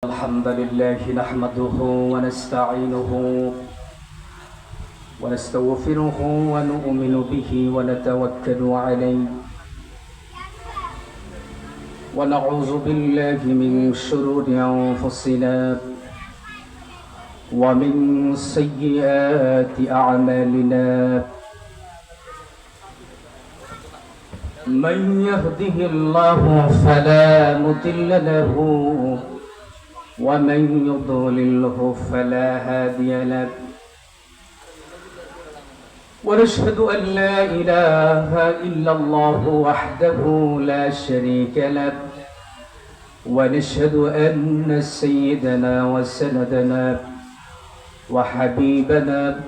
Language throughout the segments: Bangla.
الحمد لله نحمده ونستعينه ونستغفره ونؤمن به ونتوكل عليه ونعوذ بالله من شرور أنفسنا ومن سيئات أعمالنا من يهده الله فلا مضل له ومن يضلله فلا هادي له ونشهد أن لا إله إلا الله وحده لا شريك له ونشهد أن سيدنا وسندنا وحبيبنا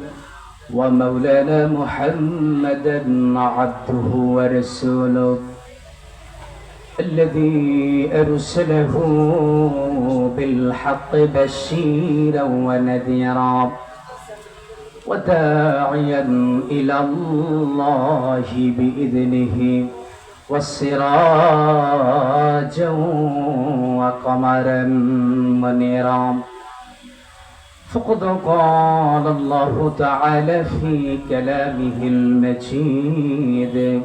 ومولانا محمدا عبده ورسوله الذي أرسله بالحق بشيرا ونذيرا وداعيا إلى الله بإذنه وسراجا وقمرا منيرا فقد قال الله تعالى في كلامه المجيد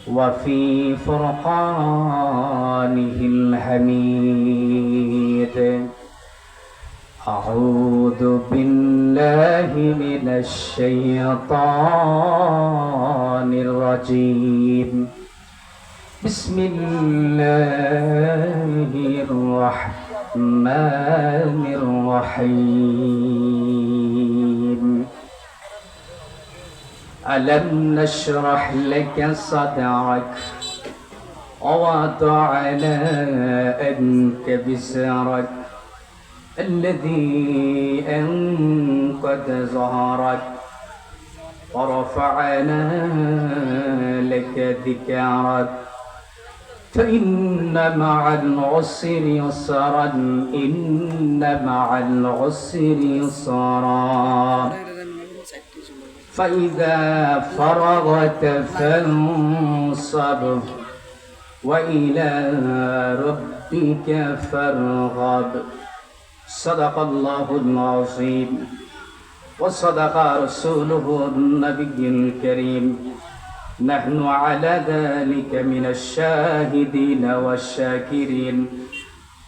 وفي فرقانه الحميد أعوذ بالله من الشيطان الرجيم بسم الله الرحمن الرحيم ألم نشرح لك صدرك ووضعنا عنك وزرك الذي أنقض ظهرك ورفعنا لك ذكرك فإن مع العسر يسرا إن مع العسر يسرا فإذا فرغت فانصب وإلى ربك فارغب صدق الله العظيم وصدق رسوله النبي الكريم نحن على ذلك من الشاهدين والشاكرين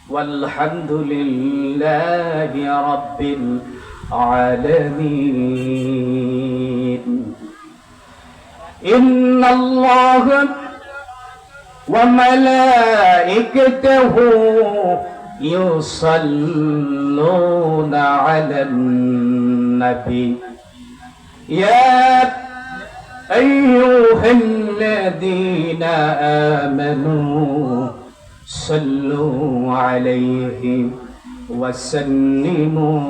والحمد لله رب العالمين إن الله وملائكته يصلون على النبي يا أيها الذين آمنوا صلوا عليه وسلموا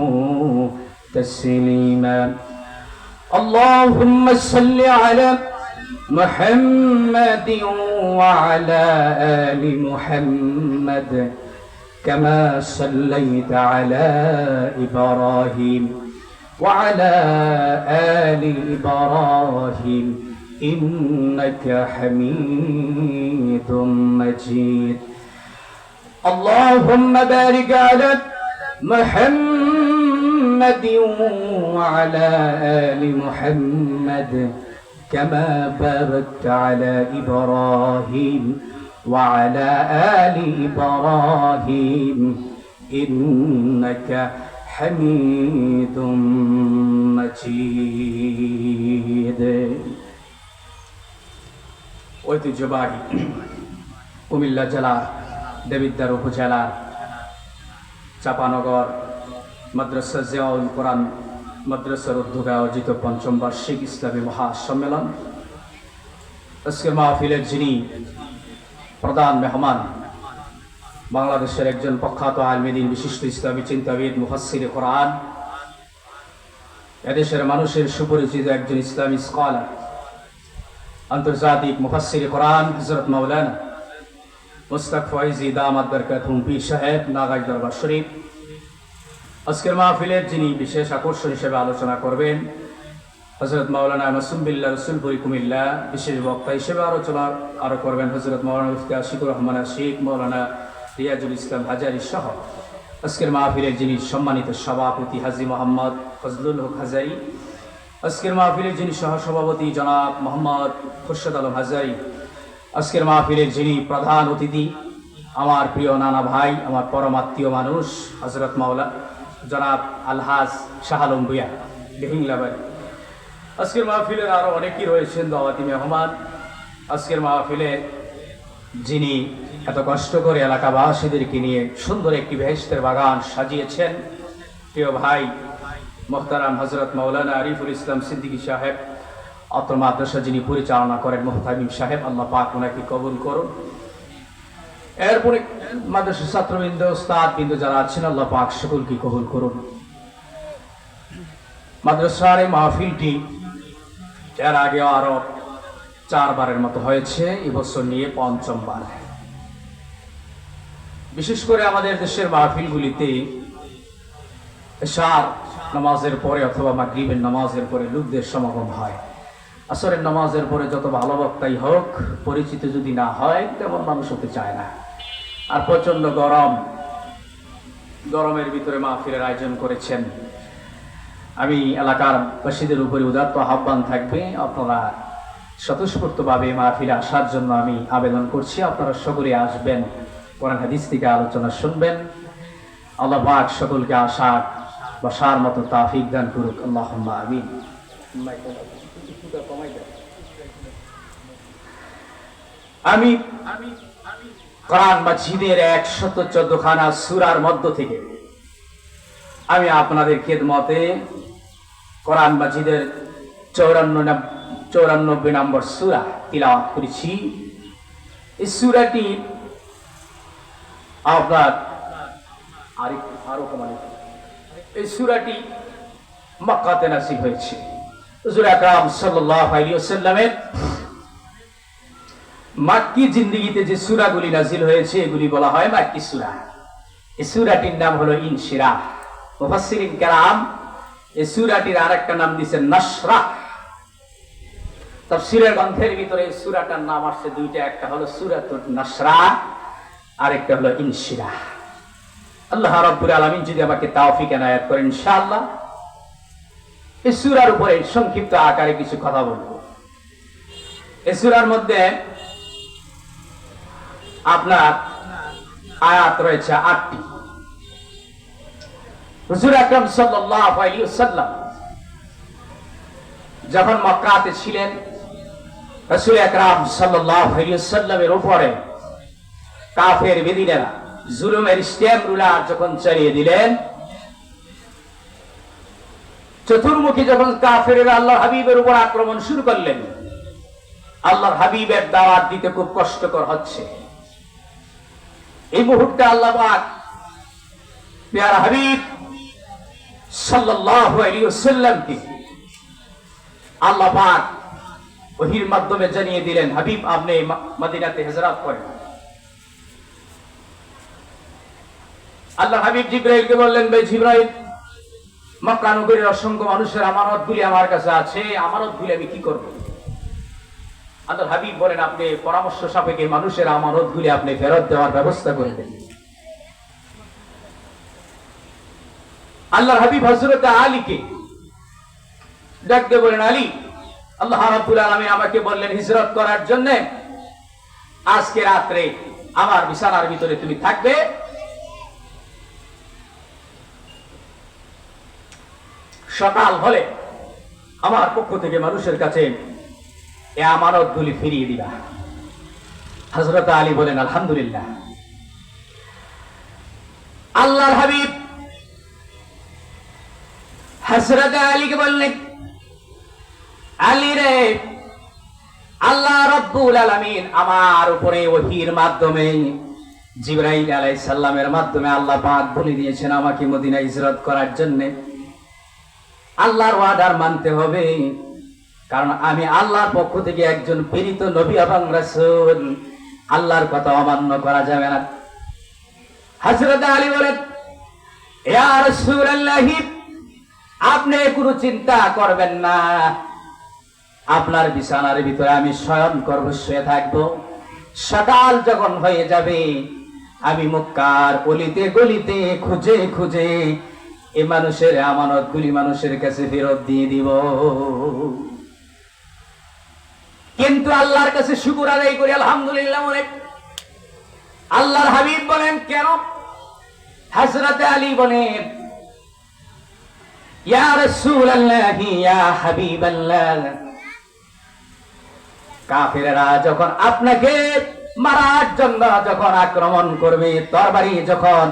تسليما اللهم صل على محمد وعلى آل محمد كما صليت على إبراهيم وعلى آل إبراهيم إنك حميد مجيد اللهم بارك على محمد وعلى آل محمد كما باركت على إبراهيم وعلى آل إبراهيم إنك حميد مجيد ঐতিহ্যবাহী কুমিল্লা জেলার দেবিদ্বার উপজেলার চাপানগর মাদ্রাসা জিয়াউল কোরআন মাদ্রাসার উদ্যোগে আয়োজিত পঞ্চম বার্ষিক ইসলামী মহাসম্মেলন আজকের মাহফিলের যিনি প্রধান মেহমান বাংলাদেশের একজন প্রখ্যাত আলেম বিশিষ্ট ইসলামী চিন্তাবিদ মুফাসসির কোরআন এদেশের মানুষের সুপরিচিত একজন ইসলামী স্কলার আন্তর্জাতিক মুফাসসির কোরআন হযরত মাওলানা মুস্তাক ফয়জি দামাত বরকাতুহুম পীর সাহেব নাগাই দরবার শরীফ আজকের মাহফিলের যিনি বিশেষ আকর্ষণ হিসেবে আলোচনা করবেন হযরত মাওলানা মাসুম বিল্লাহ রসুলপুরি কুমিল্লা বিশেষ বক্তা হিসেবে আরো করবেন হযরত মাওলানা মুফতি আশিকুর রহমান আশিক, মাওলানা রিয়াজুল ইসলাম হাজারী সহ আজকের মাহফিলের যিনি সম্মানিত সভাপতি হাজী মোহাম্মদ ফজলুল হক হাজারী, আজকের মাহফিলের যিনি সহসভাপতি জনাব মোহাম্মদ খুরশেদ আলম হাজারী, আজকের মাহফিলের যিনি প্রধান অতিথি আমার প্রিয় নানা ভাই, আমার পরমাত্মীয় মানুষ হযরত মাওলা জনাব আলহাজ শাহ আলম ভূঁইয়া বিহিংলাবাড়ি। আজকের মাহফিলের আরও অনেকেই রয়েছেন দাওয়াতি মেহমান। আজকের মাহফিলে যিনি এত কষ্ট করে এলাকাবাসীদেরকে নিয়ে সুন্দর একটি বেহেশতের বাগান সাজিয়েছেন, প্রিয় ভাই মোহতারাম হযরত মাওলানা আরিফুল ইসলাম সিদ্দিকী সাহেব, অত্র মাদ্রাসা যিনি পরিচালনা করেন মুহতামিম সাহেব, আল্লাহ পাক ওনাকে কবুল করুন। এরপরে মাদ্রাসার ছাত্রবৃন্দ, উস্তাদবৃন্দ যারা আছেন, আল্লাহ পাক সকলকে কবুল করুন। মাদ্রাসার এই মাহফিলটি এর আগে আরো 4 বারের মতো হয়েছে, এবছর নিয়ে 5ম বার। বিশেষ করে আমাদের দেশের মাহফিলগুলিতে এশার নামাজের পরে অথবা মাগরিবের নামাজের পরে লোকদের সমাগম হয়। আসরের নামাজের পরে যত ভালো বক্তাই হোক, পরিচিত যদি না হয় তেমন মানুষ হতে চায় না। আর প্রচন্ড গরমের ভিতরে মাহফিলের আয়োজন করেছেন। আমি এলাকার বাসীদের উপরে উদাত্ত আহ্বান থাকবে, আপনারা স্বতঃস্ফূর্তভাবে মাহফিলে আসার জন্য আমি আবেদন করছি। আপনারা সকলে আসবেন, কোরআন হাদিস থেকে আলোচনা শুনবেন। আল্লাহ পাক সকলকে আসার বসার মতো তৌফিক দান করুক, আল্লাহুম্মা আমিন। আমি কোরআন মাজিদের 114 খানা সূরার মধ্য থেকে আমি আপনাদের খেদমতে কোরআন মাজিদের 94 নম্বর সূরা তিলাওয়াত করেছি। এই সূরাটি আপনার এই সূরাটি মক্কাতে নাযিল হয়েছে। হুজুর আকরাম সাল্লাল্লাহু আলাইহি ওয়াসাল্লামের মাক্কি জিন্দেগিতে যে সূরাগুলি নাযিল হয়েছে এগুলি বলা হয় মাক্কি সূরা। এই সূরাটির নাম হলো ইনশিরাহ। মুফাসসিরিন কেরাম এই সূরাটির আরেকটা নাম দিয়েছেন নাশরাহ। তাফসীরের গ্রন্থের ভিতরে এই সূরাটার নাম আসছে দুইটা, একটা হলো সূরাতুন নাশরাহ, আরেকটা হলো ইনশিরাহ। আল্লাহ রাব্বুল আলামিন যদি আমাকে তৌফিক এনায়েত করেন, ইনশাআল্লাহ এই সূরার উপরে সংক্ষিপ্ত আকারে কিছু কথা বলবো। এই সূরার মধ্যে আপনার আয়াত রয়েছে 8টি। হুজুর আকরাম সাল্লাল্লাহু আলাইহি ওয়াসাল্লাম যখন মক্কাতে ছিলেন, রাসূল আকরাম সাল্লাল্লাহু আলাইহি ওয়াসাল্লামের উপরে কাফের বেদিনেরা জুলুমের স্ট্যাম্প রুলার যখন চালিয়ে দিলেন, চতুর্মুখী যখন কাফেরেরা আল্লাহর হাবিবের উপর আক্রমণ শুরু করলেন, আল্লাহর হাবিবের দাওয়াত দিতে খুব কষ্টকর হচ্ছে। এই মুহূর্তে আল্লাহ পাক প্যারা হাবিব সাল্লাল্লাহু আলাইহি ওয়াসাল্লামকে আল্লাহ পাক ওহীর মাধ্যমে জানিয়ে দিলেন, হাবিব আপনি মদিনাতে হিজরত করেন। আল্লাহ হাবিব জিবরাইলকে বললেন, ভাই জিবরাইল, মক্কা নগরীর অসংখ্য মানুষের আমানতগুলি আমার কাছে আছে, আমানতগুলি আমি কি করব? আল্লাহ হাবিব বলেন, আপনি পরামর্শ সাপেক্ষে মানুষের আমানতগুলি আপনি ফেরত দেওয়ার ব্যবস্থা করে দেন। আল্লাহর হাবিব হযরত আলীকে ডাক দিয়ে বলেন, আলী, আল্লাহ রাব্বুল আলামিন আমাকে বললেন হিজরত করার জন্য, আজকে রাত্রে আমার বিছানার ভিতরে তুমি থাকবে, সকাল হলে আমার পক্ষ থেকে মানুষের কাছে এই আমানতগুলি ফিরিয়ে দিবা। হযরত আলী বলেন, আলহামদুলিল্লাহ। আল্লাহর হাবিব হযরত আলীকে বললেন, আলী রে, আল্লাহ রাব্বুল আলামিন আমার উপরে ওহীর মাধ্যমে জিবরাইল আলাইহিস সালামের মাধ্যমে আল্লাহ পাক বলে দিয়েছেন আমাকে মদিনা হিজরত করার জন্য। আল্লাহর ওয়াদার মানতে হবে, কারণ আমি আল্লাহর পক্ষ থেকে একজন প্রেরিত নবী এবং রাসূল, আল্লাহর কথা অমান্য করা যাবে না। হযরত আলী বলেন, ইয়া রাসূলুল্লাহ, আপনি কোনো চিন্তা করবেন না, আপনার বিছানার ভিতরে আমি শয়ন করব, শুয়ে থাকবো। সকাল যখন হয়ে যাবে আমি মক্কার অলিতে গলিতে খুঁজে খুঁজে এই মানুষের আমানত গুলি মানুষের কাছে ফেরত দিয়ে দিব। কিন্তু আল্লাহর কাছে শুকর আদায় করি, আলহামদুলিল্লাহ বলে। আল্লাহর হাবিব বলেন কেন? হযরত আলী বলেন, ইয়া রাসূলুল্লাহ ইয়া হাবিবাল্লাহ, কাফেররা যখন আপনাকে মারার জন্য যখন আক্রমণ করবে, তরবারি যখন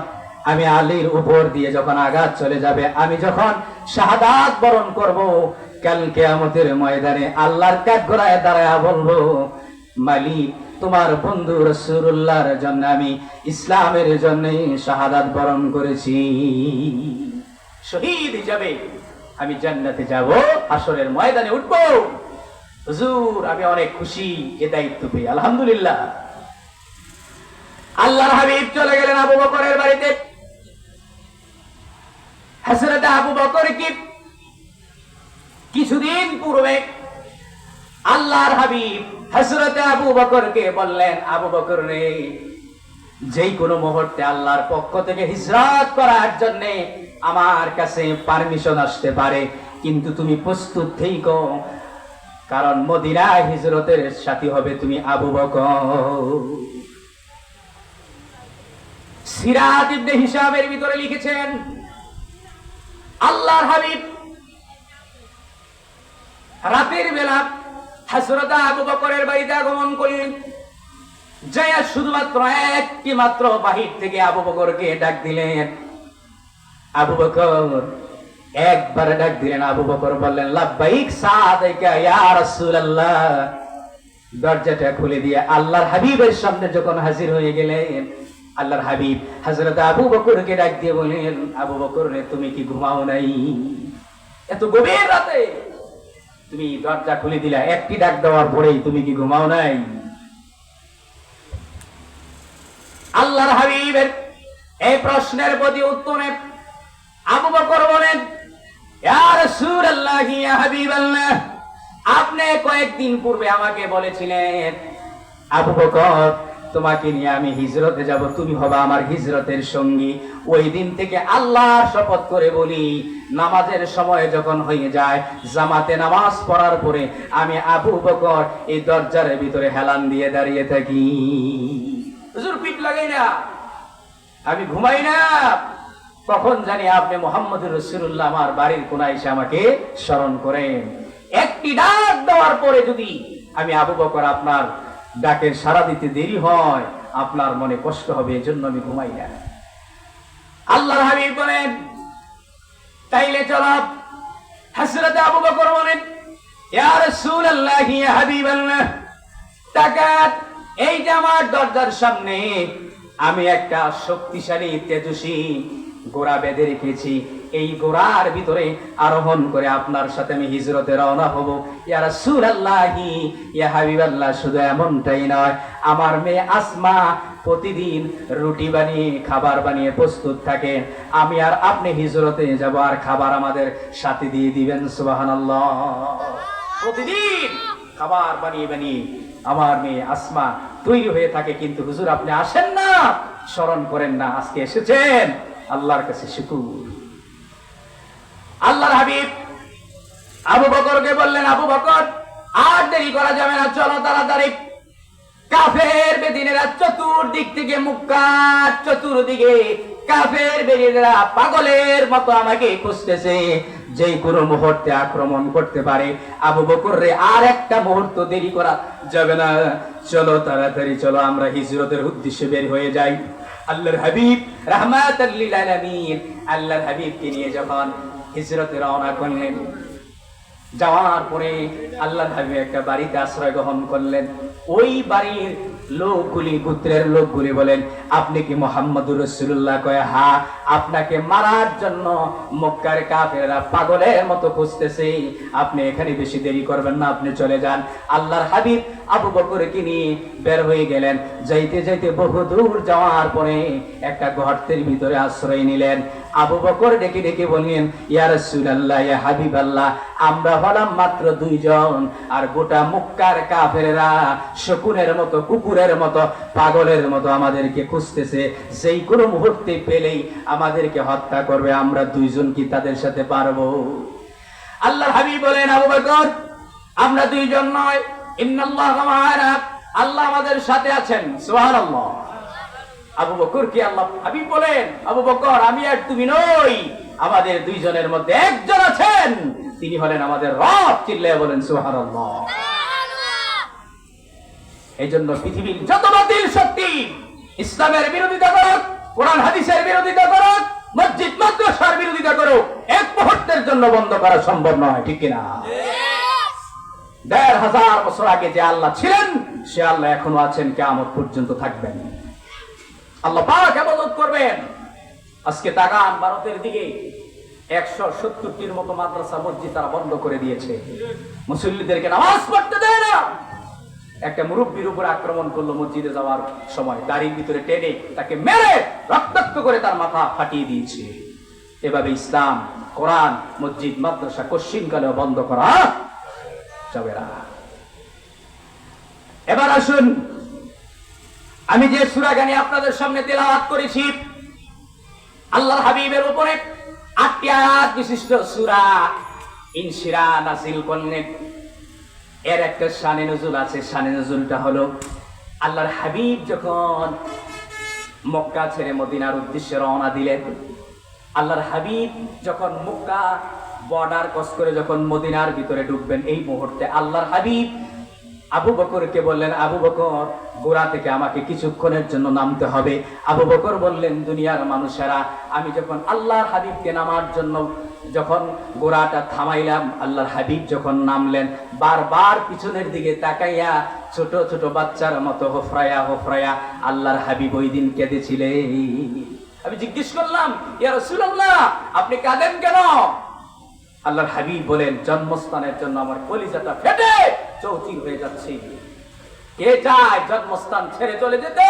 আমি আলীর উপর দিয়ে যখন আঘাত চলে যাবে, আমি যখন শাহাদাত বরণ করব, কাল কিয়ামতের ময়দানে আল্লাহর কাঠগড়ায় দাঁড়ায়া বলবো, মালিক তোমার বন্ধু রাসূলুল্লাহর জন্য আমি ইসলামের জন্য শাহাদাত বরণ করেছি, শহীদ হিসাবে আমি জান্নাতে যাব, হাসরের ময়দানে উঠব। হুজুর আমি অনেক খুশি এ দায়িত্ব পেয়ে, আলহামদুলিল্লাহ। আল্লাহর হাবিব চলে গেলেন আবু বকরের বাড়িতে। হযরত আবু বকর কি কিছুদিন পূর্বে আল্লাহর হাবিব হযরত আবু বকরকে বললেন, আবু বকর রে, যেই কোনো মুহূর্তে আল্লাহর পক্ষ থেকে হিজরত করার জন্য আমার কাছে পারমিশন আসতে পারে, কিন্তু তুমি প্রস্তুত থেকো, কারণ মদিনায় হিজরতের সাথী হবে তুমি আবু বকর। সিরাত ইবনে হিশামের ভিতরে লিখেছেন, আল্লাহর হাবিব রাতের বেলা হযরত আবু বকরের বাড়িতে আগমন করলেন। যায়া শুধুমাত্র একটি মাত্র বাহির থেকে আবু বকরকে ডাক দিলেন। আবু বকর একবার ডাক দিলেন। আবু বকর বললেন, লাব্বাইক সাদাইকা ইয়া রাসূলুল্লাহ। দরজাটা খুলে দিয়ে আল্লাহর হাবিবের সামনে যখন হাজির হয়ে গেলেন, আল্লাহর হাবিব হযরত আবু বকরকে ডাক দিয়ে বললেন, আবু বকর রে, তুমি কি ঘুমাও নাই? এত গভীর রাতে তুমি দরজা খুলে দিলা, একটি ডাক দেওয়ার পরেই তুমি কি ঘুমাও নাই? আল্লাহর হাবিবের এই প্রশ্নের প্রতি উত্তরে আবু বকর বলেন, ইয়া রাসূলুল্লাহ ইয়া হাবিবাল্লাহ, আপনি কয়েকদিন পূর্বে আমাকে বলেছিলেন, আবু বকর তোমাকে নিয়ে আমি হিজরতে যাব, তুমি হবে আমার হিজরতের সঙ্গী। ওই দিন থেকে আল্লাহর শপথ করে বলি, নামাজের সময় যখন হয়ে যায়, জামাতে নামাজ পড়ার পরে আমি আবু বকর এই দরজার ভিতরে হেলান দিয়ে দাঁড়িয়ে থাকি। হুজুর পিঠ লাগাই না, আমি ঘুমাই না, কখন জানি আপনি মুহাম্মদুর রাসূলুল্লাহ আমার বাড়ির কোনায় এসে আমাকে স্মরণ করেন। একটি ডাক দেওয়ার পরে যদি আমি আবু বকর আপনার ডাকের সাড়া দিতে দেরি হয়, আপনার মনে কষ্ট হবে, এজন্য আমি ঘুমাই না। আল্লাহর হাবিব বলেন, তাইলে চলো। হযরত আবু বকর বলেন, ইয়া রাসূলুল্লাহ ইয়া হাবিবাল্লাহ, তাকাত, এই যে আমার দরজার সামনে আমি একটা শক্তিশালী তেজস্বী ঘোড়া বেঁধে রেখেছি, এই ঘোড়ার ভিতরে আরোহণ করে আপনার সাথে আমি হিজরতে রওনা হব। ইয়া রাসূলুল্লাহ ইয়া হাবিবাল্লাহ, শুধু এমনটাই নয়, আমার মেয়ে আসমা প্রতিদিন রুটি বানিয়ে খাবার বানিয়ে প্রস্তুত থাকে, আমি আর আপনি হিজরতে যাব, আর খাবার আমাদের সাথে দিয়ে দিবেন। সুবহানাল্লাহ। প্রতিদিন খাবার বানিয়ে বানিয়ে আমার মেয়ে আসমা তৈরি হয়ে থাকে, কিন্তু হুজুর আপনি আসেন না, স্মরণ করেন না, আজকে এসেছেন, আল্লাহর কাছে শুকর। আল্লাহর হাবিব আবু বকরকে বললেন, আবু বকর আর দেরি করা যাবে না, চলো তাড়াতাড়ি। কাফের বেদিনেরা চতুর্দিক থেকে, মুক্কার চতুর্দিকে কাফের বেদিনেরা পাগলের মতো আমাকে খুঁজতেছে, যেই কোনো মুহূর্তে আক্রমণ করতে পারে। আবু বকর রে, আর একটা মুহূর্ত দেরি করা যাবে না, চলো তাড়াতাড়ি চলো, আমরা হিজরতের উদ্দেশ্যে বের হয়ে যাই। আল্লাহর হাবিব রাহমাতাল লিল আলামিন আল্লাহর হাবিবকে নিয়ে যখন হিজরতে রওনা করলেন, যাওয়ার পরে আল্লাহর হাবিব একটা বাড়িতে আশ্রয় গ্রহণ করলেন। ওই বাড়ির লোকগুলি, গোত্রের লোকগুলি বলেন, আপনি কি মুহাম্মদুর রাসূলুল্লাহ? কয়, হ্যাঁ, আপনাকে মারার জন্য মক্কার কাফেররা পাগলের মতো খুঁজতেছে, আপনি এখানে বেশি দেরি করবেন না, আপনি চলে যান। আল্লাহর হাবিব আবু বকরকে নিয়ে বের হয়ে গেলেন। যাইতে যাইতে বহু দূর যাওয়ার পরে একটা গর্তের ভিতরে আশ্রয় নিলেন। আবু বকর ডেকে ডেকে বললেন, ইয়া রাসূলুল্লাহ ইয়া হাবিবাল্লাহ, আমরা হলাম মাত্র দুইজন, আর গোটা মক্কার কাফেররা শকুনের মতো, কুকুরের কুকুরের মতো পাগলের মতো আমাদেরকে খুঁজতেছে, যেই কোনো মুহূর্তে পেলেই আমাদেরকে হত্যা করবে। আমরা দুইজন কি তাদের সাথে পারবো? আল্লাহর হাবিব বলেন, আবু বকর আমরা দুইজন নয়, ইন্নাল্লাহ মা'ানা, আল্লাহ আমাদের সাথে আছেন। সুবহানাল্লাহ। আবু বকর কি আল্লাহ হাবিব বলেন, আবু বকর আমি আর তুমি নই, আমাদের দুইজনের মধ্যে একজন আছেন, তিনি হলেন আমাদের রব। চিল্লায়ে বলেন সুবহানাল্লাহ। এই জন্য পৃথিবীর যত বাতিল শক্তি ইসলামের বিরোধিতা করুক, কোরআন হাদিসের বিরোধিতা করুক, মসজিদ মাদ্রাসার বিরোধিতা করুক, এক মুহূর্তের জন্য বন্ধ করা সম্ভব নয়। ঠিক কিনা? ১৫০০ বছর আগে যে আল্লাহ ছিলেন, সে আল্লাহ এখনো আছেন, কিয়ামত পর্যন্ত থাকবেন। আল্লাহ পাক ইবাদত করবেন। আজকে তাকান ভারতের দিকে, ১৭০টির মতো মাদ্রাসা মসজিদ তারা বন্ধ করে দিয়েছে, মুসল্লিদেরকে নামাজ পড়তে দেয় না। একটা মুরব্বির উপর আক্রমণ করলো মসজিদে যাওয়ার সময়, দাড়ির ভিতরে টেনে তাকে মেরে রক্তাক্ত করে তার মাথা ফাটিয়ে দিয়েছে। এভাবে ইসলাম, কোরআন, মসজিদ মাদ্রাসা কোশ্চিনকালেও বন্ধ করা যাবে না। এবার আসুন, আমি যে সূরা গানি আপনাদের সামনে তেলাওয়াত করেছি, আল্লাহর হাবিবের উপরে ৮টি আয়াত বিশিষ্ট সূরা ইনশিরা নাযিল করলেন। এর একটা শানে নজুল আছে। শানে নজুলটা হলো, আল্লাহর হাবিব যখন মক্কা ছেড়ে মদিনার উদ্দেশ্যে রওনা দিলেন, আল্লাহর হাবিব যখন মক্কা বর্ডার ক্রস করে যখন মদিনার ভিতরে ঢুকবেন, এই মুহূর্তে আল্লাহর হাবিব আবু বকরকে বললেন, আবু বকর গোড়া থেকে আমাকে কিছুক্ষণের জন্য নামতে হবে। আবু বকর বললেন, দুনিয়ার মানুষেরা, আমি যখন আল্লাহর হাবিবকে নামার জন্য যখন গোড়াটা থামাইলাম, আল্লাহর হাবিব যখন নামলেন, বারবার পিছনের দিকে তাকাইয়া ছোট ছোট বাচ্চার মতো হোফরায়া হোফরায়া আল্লাহর হাবিব ওই দিন কেঁদেছিলেন। আমি জিজ্ঞেস করলাম, ইয়া রাসূলুল্লাহ আপনি কাঁদেন কেন? আল্লাহর হাবিব বলেন, জন্মস্থানের জন্য আমার কলিজাটা ফেটে চৌচির হয়ে যাচ্ছে। কে চায় জন্মস্থান ছেড়ে চলে যেতে?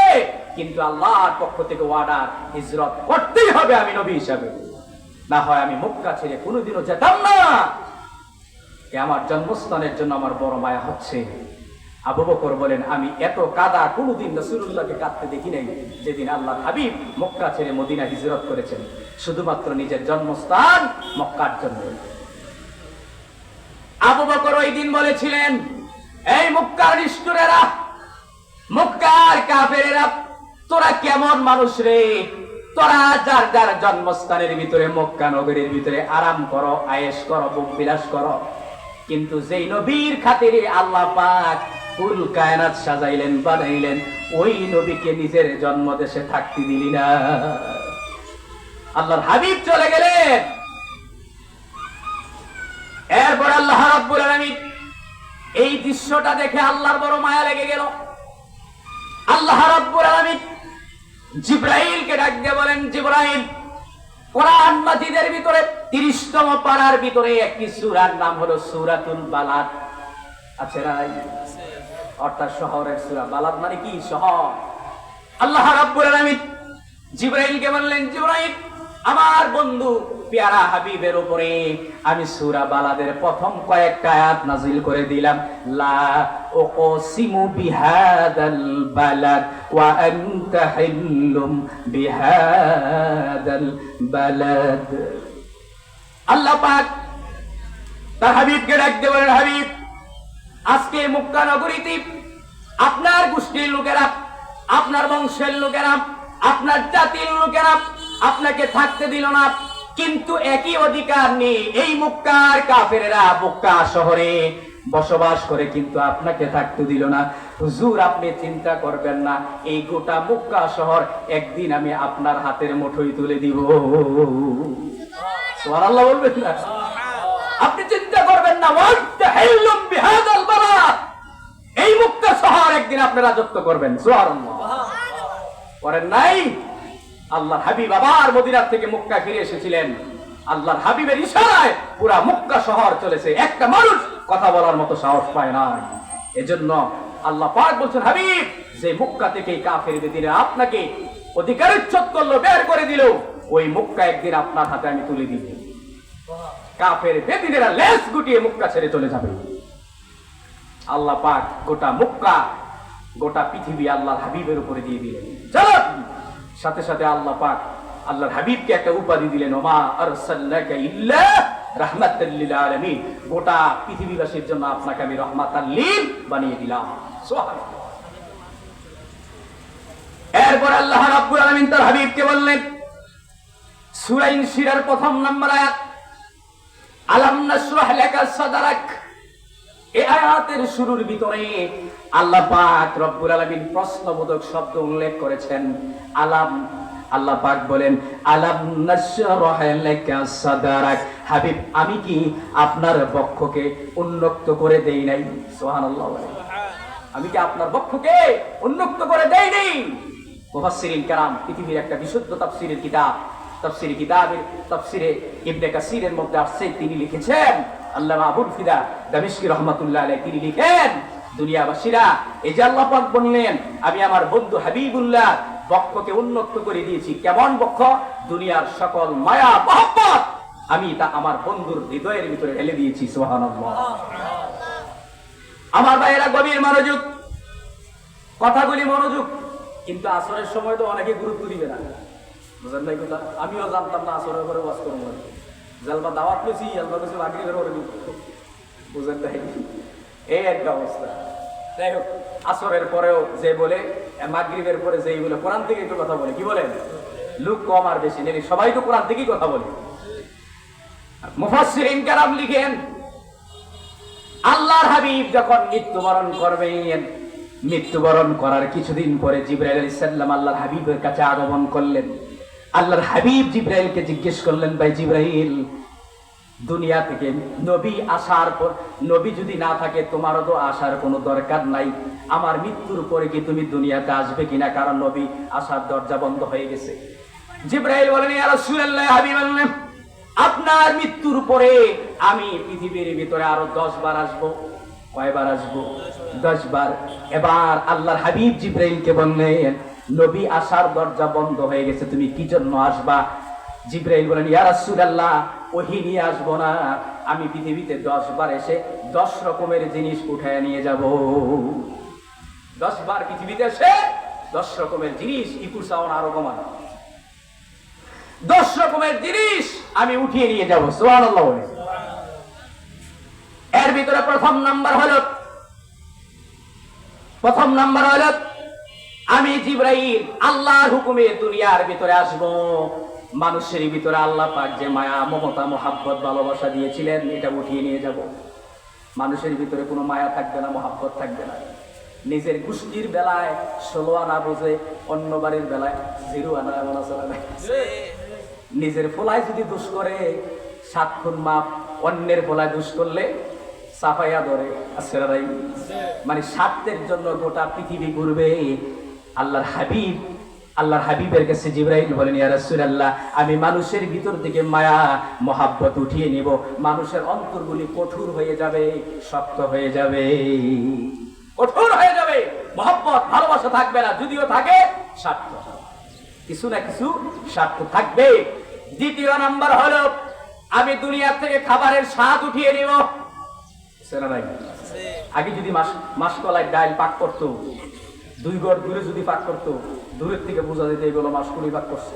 কিন্তু আল্লাহর পক্ষ থেকে ওয়ার্ডার, হিজরত করতেই হবে আমি নবী হিসাবে, না হয় আমি মক্কা ছেড়ে কোনোদিনও যেতাম না। আমার জন্মস্থানের জন্য আমার বড় মায়া হচ্ছে। আবু বকর বলেন, আমি এত কাদা কোনোদিন রাসূলুল্লাহকে কাঁদতে দেখি নাই যেদিন আল্লাহর হাবিব মক্কা ছেড়ে মদিনা হিজরত করেছেন, শুধুমাত্র নিজের জন্মস্থান মক্কার জন্য। আবু বকর ওই দিন বলেছিলেন, এই মক্কার নিষ্ঠুরেরা, মক্কার কাফেরেরা, তোরা কেমন মানুষ রে? তোরা যার যার জন্মস্থানের ভিতরে মক্কা নগরীর ভিতরে আরাম করো, আয়েশ করো, ভোগ বিলাস করো, কিন্তু যেই নবীর খাতিরে আল্লাহ পাক কুল কায়নাত সাজাইলেন, বানাইলেন, ওই নবীকে নিজের জন্মদেশে থাকতে দিলি না। আল্লাহর হাবিব চলে গেলেন। এরপর আল্লাহ রাব্বুল আলামিন এই দৃশ্যটা দেখে আল্লাহর বড় মায়া লেগে গেল। আল্লাহ রাব্বুল আলামিন জিবরাইলকে ডাক দিয়ে বলেন, জিবরাইল, কোরআন মাজিদের ভিতরে ৩০তম পারার ভিতরে একটি সূরার নাম হলো সূরাতুল বালাদ আছে না? অর্থাৎ শহরের সূরা। বালাদ মানে কি? শহর। আল্লাহ রাব্বুল আলামিন জিবরাইলকে বললেন, জিবরাইল, আমার বন্ধু পেয়ারা হাবিবের উপরে আমি সূরা বালাদের প্রথম কয়েকটা আয়াত নাযিল করে দিলাম। লা উকসিমু বিহাদাল বালাদ ওয়া আনতা হিল্লুম বিহাদাল বালাদ। আল্লাহ পাক তার হাবিবকে ডাক দিয়ে বলেন, হাবিব, আজকে মক্কা নগরীতে আপনার গোষ্ঠীর লোকেরা, আপনার বংশের লোকেরা, আপনার জাতির লোকেরা আপনাকে থাকতে দিল না, কিন্তু একই অধিকার নেই এই মক্কার কাফেরেরা মক্কা শহরে বসবাস করে, কিন্তু আপনাকে থাকতে দিল না। হুজুর, আপনি চিন্তা করবেন না, এই গোটা মক্কা শহর একদিন আমি আপনার হাতের মুঠোয় তুলে দিব। সুবহানাল্লাহ বলবেন না? আপনি চিন্তা করবেন না, ওয়ান্তাহিল্লুম বিহাদাল বালাদ, এই মক্কা শহর একদিন আপনি রাজত্ব করবেন। সুবহানাল্লাহ করেন নাই? আল্লাহর হাবিব আবার মদিনা থেকে মক্কা ফিরে এসেছিলেন। আল্লাহর হাবিবের ইশারায় পুরা মক্কা শহর চলেছে, একটা মানুষ কথা বলার মতো সাহস পায় না। এজন্য আল্লাহ পাক বলছেন, হাবিব, যে মক্কা থেকে কাফের বেদিরা আপনাকে অধিকারচ্যুত করলো, বের করে দিল, ওই মক্কা একদিন আপনার হাতে আমি তুলে দিব। কাফের বেদিনেরা লেজ গুটিয়ে মক্কা ছেড়ে চলে যাবে। আল্লাহ পাক গোটা মক্কা গোটা পৃথিবী আল্লাহর হাবিবের উপরে দিয়ে দিলেন। চলো, সাথে সাথে আল্লাহ পাক আল্লাহর হাবিবকে একটা উপাধি দিলেন, ওমা আরসালনাকা ইল্লা রাহমাতাল লিল আলামিন। গোটা পৃথিবীবাসীর জন্য আপনাকে আমি রহমাতাল লিল বানিয়ে দিলাম। সুবহানাল্লাহ। এরপর আল্লাহ রাব্বুল আলামিন তার হাবিবকে বললেন, সূরা ইনশিরার প্রথম নম্বর আয়াত, আলাম নাশরাহ লাকা সাদরাক। এই আয়াতের শুরুর ভিতরে আল্লাহ পাক রব্বুল আলামিন প্রশ্নবোধক শব্দ উল্লেখ করেছেন। আল্লাহ পাক বলেন, আলাম নাশরাহ লাকা সাদরাক। হাবিব, আমি কি আপনার বক্ষকে উন্মুক্ত করে দেই নাই? সুবহানাল্লাহ। আমি কি আপনার বক্ষকে উন্মুক্ত করে দেই নাই? মুফাসসিরিন কেরাম, পৃথিবীর একটা বিশুদ্ধ তাফসীরের কিতাব, তাফসীরে ইবনে কাসিরের মধ্যে আসছে, তিনি লিখেছেন, আল্লামা আবুল ফিদা দামিশকি রাহমাতুল্লাহ আলাইহি, তিনি লিখেন, দুনিয়াবাসীরা, এই যে আল্লাহ পাক বললেন আমি আমার বন্ধু হাবিবুল্লাহ বক্ষকে উন্মুক্ত করে দিয়েছি। কেমন বক্ষ? দুনিয়ার সকল মায়া মহব্বত আমি তা আমার বন্ধুর হৃদয়ের ভিতরে ঢেলে দিয়েছি। সুবহানাল্লাহ। আমার ভাইয়েরা, গভীর মনোযোগ, কথাগুলি মনোযোগ। কিন্তু আসরের সময় তো অনেকে গুরুত্ব দিবে না, বুঝলেন না কথা? আমিও জানতাম না আসরের পরে ওয়াজ করবো, জালবা দাওয়াত পেয়েছি, আলবা কিছু মাগরিবের পরে, বুঝলেন না? এই একটা অবস্থা। যাই হোক, আসরের পরেও যে বলে, মাগরিবের পরে যেই বলে কোরআন থেকে একটু কথা বলে, কি বলেন? লোক কম আর বেশি নেই, সবাই তো কোরআন থেকেই কথা বলে। মুফাসসিরিন কেরাম লিখেন, আল্লাহর হাবিব যখন মৃত্যুবরণ করবেন, মৃত্যুবরণ করার কিছুদিন পরে জিবরাইল আলাইহিস সালাম আল্লাহর হাবিবের কাছে আগমন করলেন। আল্লাহর হাবিব জিবরাইলকে জিজ্ঞেস করলেন, ভাই জিবরাইল, দুনিয়া থেকে নবী আসার পর, নবী যদি না থাকে তোমারও তো আসার কোনো দরকার নাই, আমার মৃত্যুর পরে কি তুমি দুনিয়াতে আসবে কিনা? কারণ নবী আসার দরজা বন্ধ হয়ে গেছে। জিবরাইল বলেন, ইয়া রাসূলুল্লাহ, হাবিবাল্লাহ, আপনার মৃত্যুর পরে আমি পৃথিবীর ভিতরে আরো 10 বার আসবো। কয়বার আসবো? 10 বার। এবার আল্লাহর হাবিব জিবরাইলকে বললেন, নবী আসার দরজা বন্ধ হয়ে গেছে, তুমি কি জন্য আসবা? জিবরাইল বলেন, ইয়া রাসূলুল্লাহ, ওহী নিয়ে আসবো না, আমি পৃথিবীতে 10 বার এসে 10 রকমের জিনিস উঠায় নিয়ে যাব। 10 বার পৃথিবীতে এসে 10 রকমের জিনিস, ইকুর সাউন্ড আরো কমান, 10 রকমের জিনিস আমি উঠিয়ে নিয়ে যাব। সুবহানাল্লাহ। এর ভিতরে প্রথম নাম্বার হলো আমি জিবরাইল আল্লাহর হুকুমে দুনিয়ার ভিতরে আসব। মানুষের ভিতরে আল্লাহ পাক যে মায়া, মমতা, মোহাব্বত, ভালোবাসা দিয়েছিলেন, এটা উঠিয়ে নিয়ে যাব। মানুষের ভিতরে কোনো মায়া থাকবে না, মোহাব্বত থাকবে না। নিজের গোষ্ঠীর বেলায় 16 আনা বোঝে, অন্য বাড়ির বেলায় 0 আনা, এমন আসলে না। নিজের ফলায় যদি দোষ করে 7 খুন মাপ, অন্যের ফলায় দোষ করলে সাফাইয়া ধরে। মানে স্বার্থের জন্য গোটা পৃথিবী ঘুরবে। আল্লাহর হাবিবের কাছে জিবরাইল বলেন, ইয়া রাসূলুল্লাহ, আমি মানুষের ভিতর থেকে মায়া মোহাব্বত উঠিয়ে নিব। মানুষের অন্তরগুলি কঠোর হয়ে যাবে, শক্ত হয়ে যাবে, কঠোর হয়ে যাবে, মোহাব্বত, ভালোবাসা থাকবে না। যদিও থাকে, স্বার্থ, কিছু না কিছু স্বার্থ থাকবে। দ্বিতীয় নাম্বার হলো আমি দুনিয়া থেকে খাবারের স্বাদ উঠিয়ে নিব। আগে যদি মাসকলাই ডাল পাক করতো, 2 গড় দূরে যদি পাক করতো, দূরের থেকে বোঝা যেত এগুলো মাসকলি পাক করছে।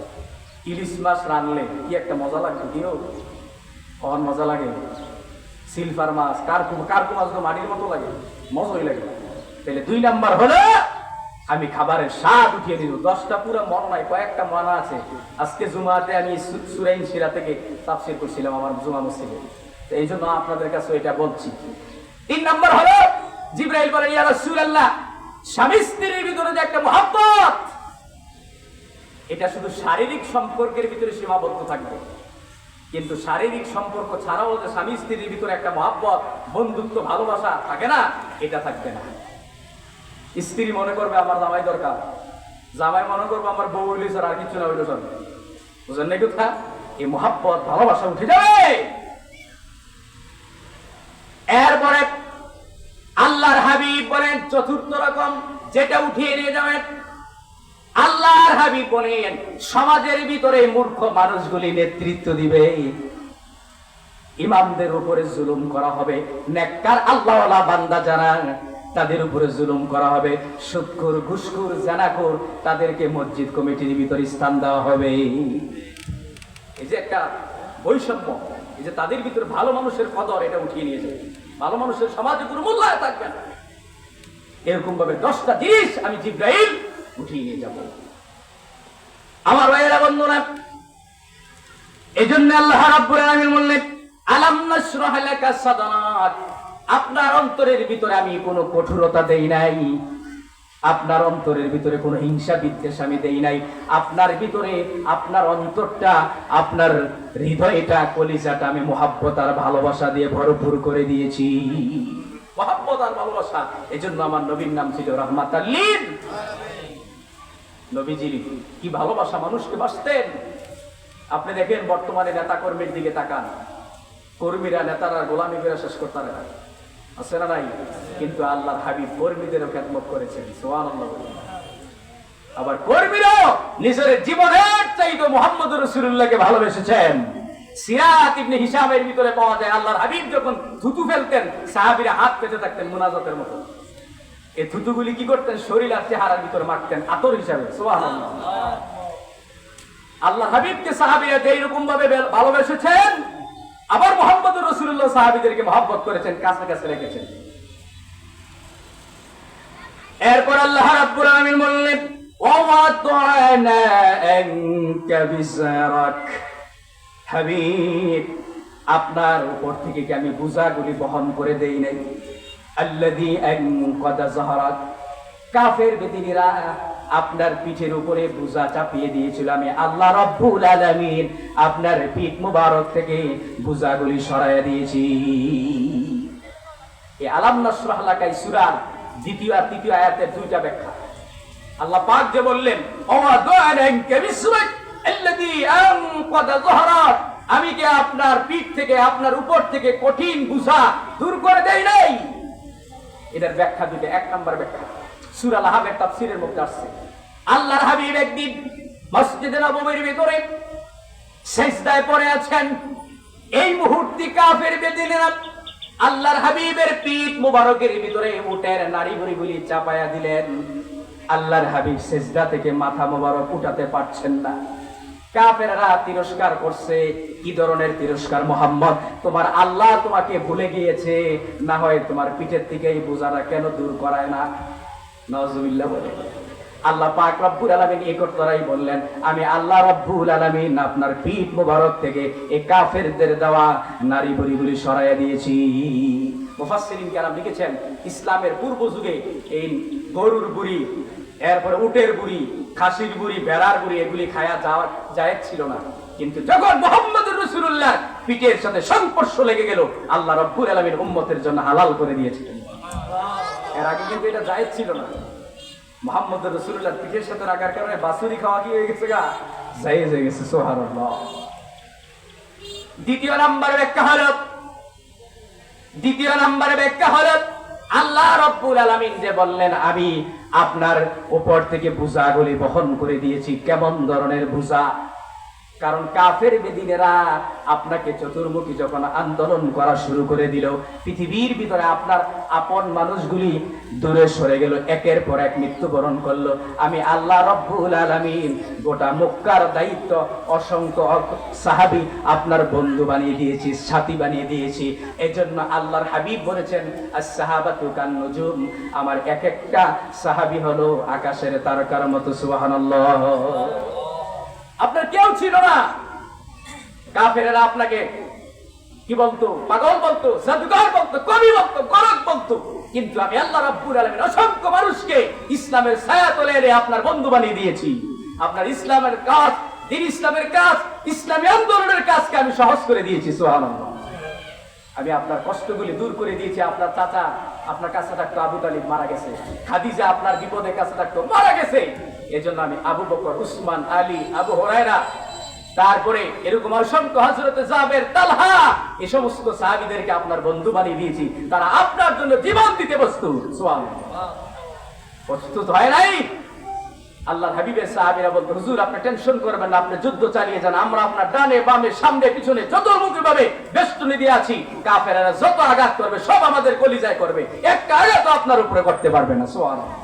ইলিশ মাছ রানলে কি একটা মজা লাগতো, কিও কখন মজা লাগে। সিলভার মাছ, কার্পু মাছ তো মাটির মতো লাগে, মজাই লাগে। তাহলে 2 নাম্বার হলো আমি খাবারের স্বাদ উঠিয়ে দিব। 10টা পুরো মন নাই, কয়েকটা মনে আছে। আজকে জুমাতে আমি সূরা ইনশিরা থেকে তাফসীর করছিলাম আমার জুমা মসজিদে, এই জন্য আপনাদের কাছে এটা বলছি। 3 নাম্বার হলো জিবরাইল বলেন, ইয়া রাসূলুল্লাহ, স্বামী স্ত্রীর ভিতরে যে একটা মহব্বত, এটা শুধু শারীরিক সম্পর্কের ভিতরে সীমাবদ্ধ থাকবে, কিন্তু শারীরিক সম্পর্ক ছাড়াও যে স্বামী স্ত্রীর ভিতরে একটা মহব্বত, বন্ধুত্ব, ভালোবাসা থাকে না, এটা থাকবে না। স্ত্রী মনে করবে আমার জামাই দরকার, জামাই মনে করবে আমার বউ হইলে স্যার আর কিছু না হইলে চলবে। বুঝলেন না কথা? এই মহব্বত, ভালোবাসা উঠে যাবে। এরপরে আল্লাহর হাবিব বলেন, চতুর্থ রকম যেটা উঠিয়ে নিয়ে যাবেন, আল্লাহর হাবিব বলেন, সমাজের ভিতরে মূর্খ মানুষগুলি নেতৃত্ব দিবে, ইমামদের উপরে জুলুম করা হবে। নেককার আল্লাহওয়ালা বান্দা যারা, তাদের উপরে জুলুম করা হবে, সুদখোর, ঘুষখোর, জানাখোর, তাদেরকে মসজিদ কমিটির ভিতরে স্থান দেওয়া হবে। এই যে একটা বৈষম্য, এই যে তাদের ভিতরে ভালো মানুষের কদর, এটা উঠিয়ে নিয়ে যাবে, ভালো মানুষের সমাজে কোনো মূল্যায়ন থাকবে না। এরকম ভাবে 10টা জিনিস আমি জিবরাইল উঠিয়ে নিয়ে যাব। আমার ভাইয়েরা, বন্ধুরা, এই জন্য আল্লাহ রাব্বুল আলামিন বললেন, আলাম নাশরাহ লাকা সাদরাক, আপনার অন্তরের ভিতরে আমি কোনো কঠোরতা দেই নাই, আপনার অন্তরের ভিতরে কোনো হিংসা বিদ্বেষ আমি দেই নাই, আপনার ভিতরে, আপনার অন্তরটা, আপনার হৃদয়টা, কলিজাটা আমি মুহাব্বত আর ভালোবাসা দিয়ে ভরপুর করে দিয়েছি। মুহাব্বত আর ভালোবাসা। এজন্য আমার নবীর নাম ছিল রাহমাতাল লিল আলামিন। নবীজির কি ভালোবাসা, মানুষকে বাসতেন। আপনি দেখেন বর্তমানে নেতা কর্মীর দিকে তাকান, কর্মীরা নেতারা গোলামি করে শেষ করতে পারে না, আছে না নাই? কিন্তু আল্লাহর হাবিব কর্মীদেরও খেদমত করেছেন, সুবহানাল্লাহ। আবার কর্মীরাও নিজের জীবনের চাইতে মুহাম্মদুর রাসূলুল্লাহকে ভালোবেসেছেন। সিরাত ইবনে হিশামের ভিতরে পাওয়া যায়, আল্লাহর হাবিব যখন থুতু ফেলতেন, সাহাবীরা হাত পেতে থাকতেন মুনাজাতের মতো। এই থুতুগুলি কি করতেন? শরীর আর চেহারার ভিতরে মাখতেন আতর হিসাবে, সুবহানাল্লাহ। আল্লাহ হাবিবকে সাহাবীরা এইরকম ভাবে ভালোবেসেছেন, আবার মুহাম্মদুর রাসূলুল্লাহ সাহাবীদেরকে মহব্বত করেছেন, কাছে কাছে রেখেছেন। এরপর আল্লাহ রাব্বুল আলামিন বললেন, ওয়াওয়াদানা আনকা বিজরাক, হাবিব আপনার উপর থেকে কি আমি বোঝাগুলি বহন করে দেই নাই? আল্লাযী আনকাদা যাহরাক, কাফের বেদিনীরা আপনার পিঠের উপরে বোঝা চাপিয়ে দিয়েছিল, আমি আল্লাহ রাব্বুল আলামিন আপনার পিঠ মুবারক থেকে বোঝাগুলি সরাইয়া দিয়েছি। এই আলাম নাশরাহ লাকা সূরার দ্বিতীয় আর তৃতীয় আয়াতের দুইটা ব্যাখ্যা। আল্লাহ পাক যে বললেন, ওয়াদা'নাকা বিসরাক আল্লাযী আনকাদা যাহরাক, আমি কি আপনার পিঠ থেকে, আপনার উপর থেকে কঠিন বোঝা দূর করে দেই নাই? এটার ব্যাখ্যা দুটো। এক নম্বর ব্যাখ্যা সূরা লাহাবের তাফসীরের মধ্যে আসছে, আল্লাহর হাবিব একদিন মসজিদে নববীর ভিতরে সিজদায় পড়ে আছেন। এই মুহূর্তে কাফের বেদিনেরা আল্লাহর হাবিবের পিঠ মুবারকের ভিতরে উটের নাড়ি ভুঁড়িগুলি চাপায়া দিলেন। আল্লাহর হাবিব সিজদা থেকে মাথা মুবারক উঠাতে পারছেন না। কাফেররা তিরস্কার করছে। কি ধরনের তিরস্কার? মুহাম্মদ, তোমার আল্লাহ তোমাকে ভুলে গিয়েছে, না হয় তোমার পিঠের থেকে এই বোঝাটা কেন দূর করায় না? নাউজুবিল্লাহ বলে। আল্লাহ পাক রব্বুল আলামিন এই কথাই বললেন, আমি আল্লাহ রব্বুল আলামিন আপনার পিঠ মুবারক থেকে এই কাফেরদের দেওয়া নারী ভুঁড়িগুলি সরাইয়া দিয়েছি। মুফাসসিরিন কেরাম লিখেছেন, ইসলামের পূর্ব যুগে এই গরুর বুড়ি, এরপরে উটের বুড়ি, খাসির বুড়ি, ভেড়ার বুড়ি, এগুলি খায়া যাওয়া জায়েজ ছিল না। কিন্তু যখন মুহাম্মদুর রাসূলুল্লাহ পিঠের সাথে সংস্পর্শ লেগে গেল, আল্লাহ রাব্বুল আলামিন উম্মতের জন্য হালাল করে দিয়েছিলেন। এর আগে কিন্তু এটা জায়েজ ছিল না। মুহাম্মদুর রাসূলুল্লাহ পিঠের সাথে রাখার কারণে বাছুরি খাওয়া কি হয়ে গেছে? জায়েজ হয়ে গেছে। সুবহানাল্লাহ। দ্বিতীয় নম্বরে ব্যাখ্যা হলো আল্লাহ রাব্বুল আলামিন যে বললেন, আমি আপনার উপর থেকে বোঝাগুলি বহন করে দিয়েছি। কেমন ধরনের বোঝা? কারণ কাফের বেদিনেরা আপনাকে চতুর্মুখী যখন আন্দোলন করা শুরু করে দিল, পৃথিবীর ভিতরে আপনার আপন মানুষগুলি দূরে সরে গেল, একের পর এক মৃত্যুবরণ করলো। আমি আল্লাহ রাব্বুল আলামিন গোটা মক্কার দায়িত্ব অসংখ্য সাহাবী আপনার বন্ধু বানিয়ে দিয়েছি, সাথী বানিয়ে দিয়েছি। এজন্য আল্লাহর হাবিব বলেছেন, আস-সাহাবাতু কান-নুজুম, আমার এক একটা সাহাবী হলো আকাশের তারকার মতো। সুবহানাল্লাহ। আপনার কেউ ছিল না। কাফেরেরা আপনাকে কি বলতো? পাগল বলতো, জাদুকর বলতো, কবি বলতো, গরক বলতো। কিন্তু আমি আল্লাহ রাব্বুল আলামিন অসংখ্য মানুষকে ইসলামের ছায়াতলে এনে আপনার বন্ধু বানিয়ে দিয়েছি। আপনার ইসলামের কাজ, দ্বীন ইসলামের কাজ, ইসলামী আন্দোলনের কাজকে আমি সহজ করে দিয়েছি। সুবহানাল্লাহ। আমি আপনার কষ্টগুলি দূর করে দিয়েছি। আপনার চাচা আপনার কাছে থাকতো, আবু তালিব মারা গেছে। খাদিজা আপনার বিপদের কাছে থাকতো, মারা গেছে। এজন্য আমি আবু বকর, উসমান, আলী, আবু হুরায়রা, তারপরে এরকম অসংখ্য হযরত জাবের, তালহা, এই সমস্ত সাহাবীদেরকে আপনার বন্ধু বানিয়ে দিয়েছি। তারা আপনার জন্য জীবন দিতে প্রস্তুত। সুবহানাল্লাহ। প্রস্তুত হয় নাই? আল্লাহর হাবিবের সাহাবীরা বলতো, হুজুর আপনি টেনশন করবেন না, আপনি যুদ্ধ চালিয়ে যান, আমরা আপনার ডানে বামে সামনে পিছনে চতুর্মুখী ভাবে বেষ্টনী দিয়ে আছি, কাফেররা যত আঘাত করবে সব আমাদের কলিজায় করবে, একটা আঘাত আপনার উপরে করতে পারবে না। সুবহানাল্লাহ।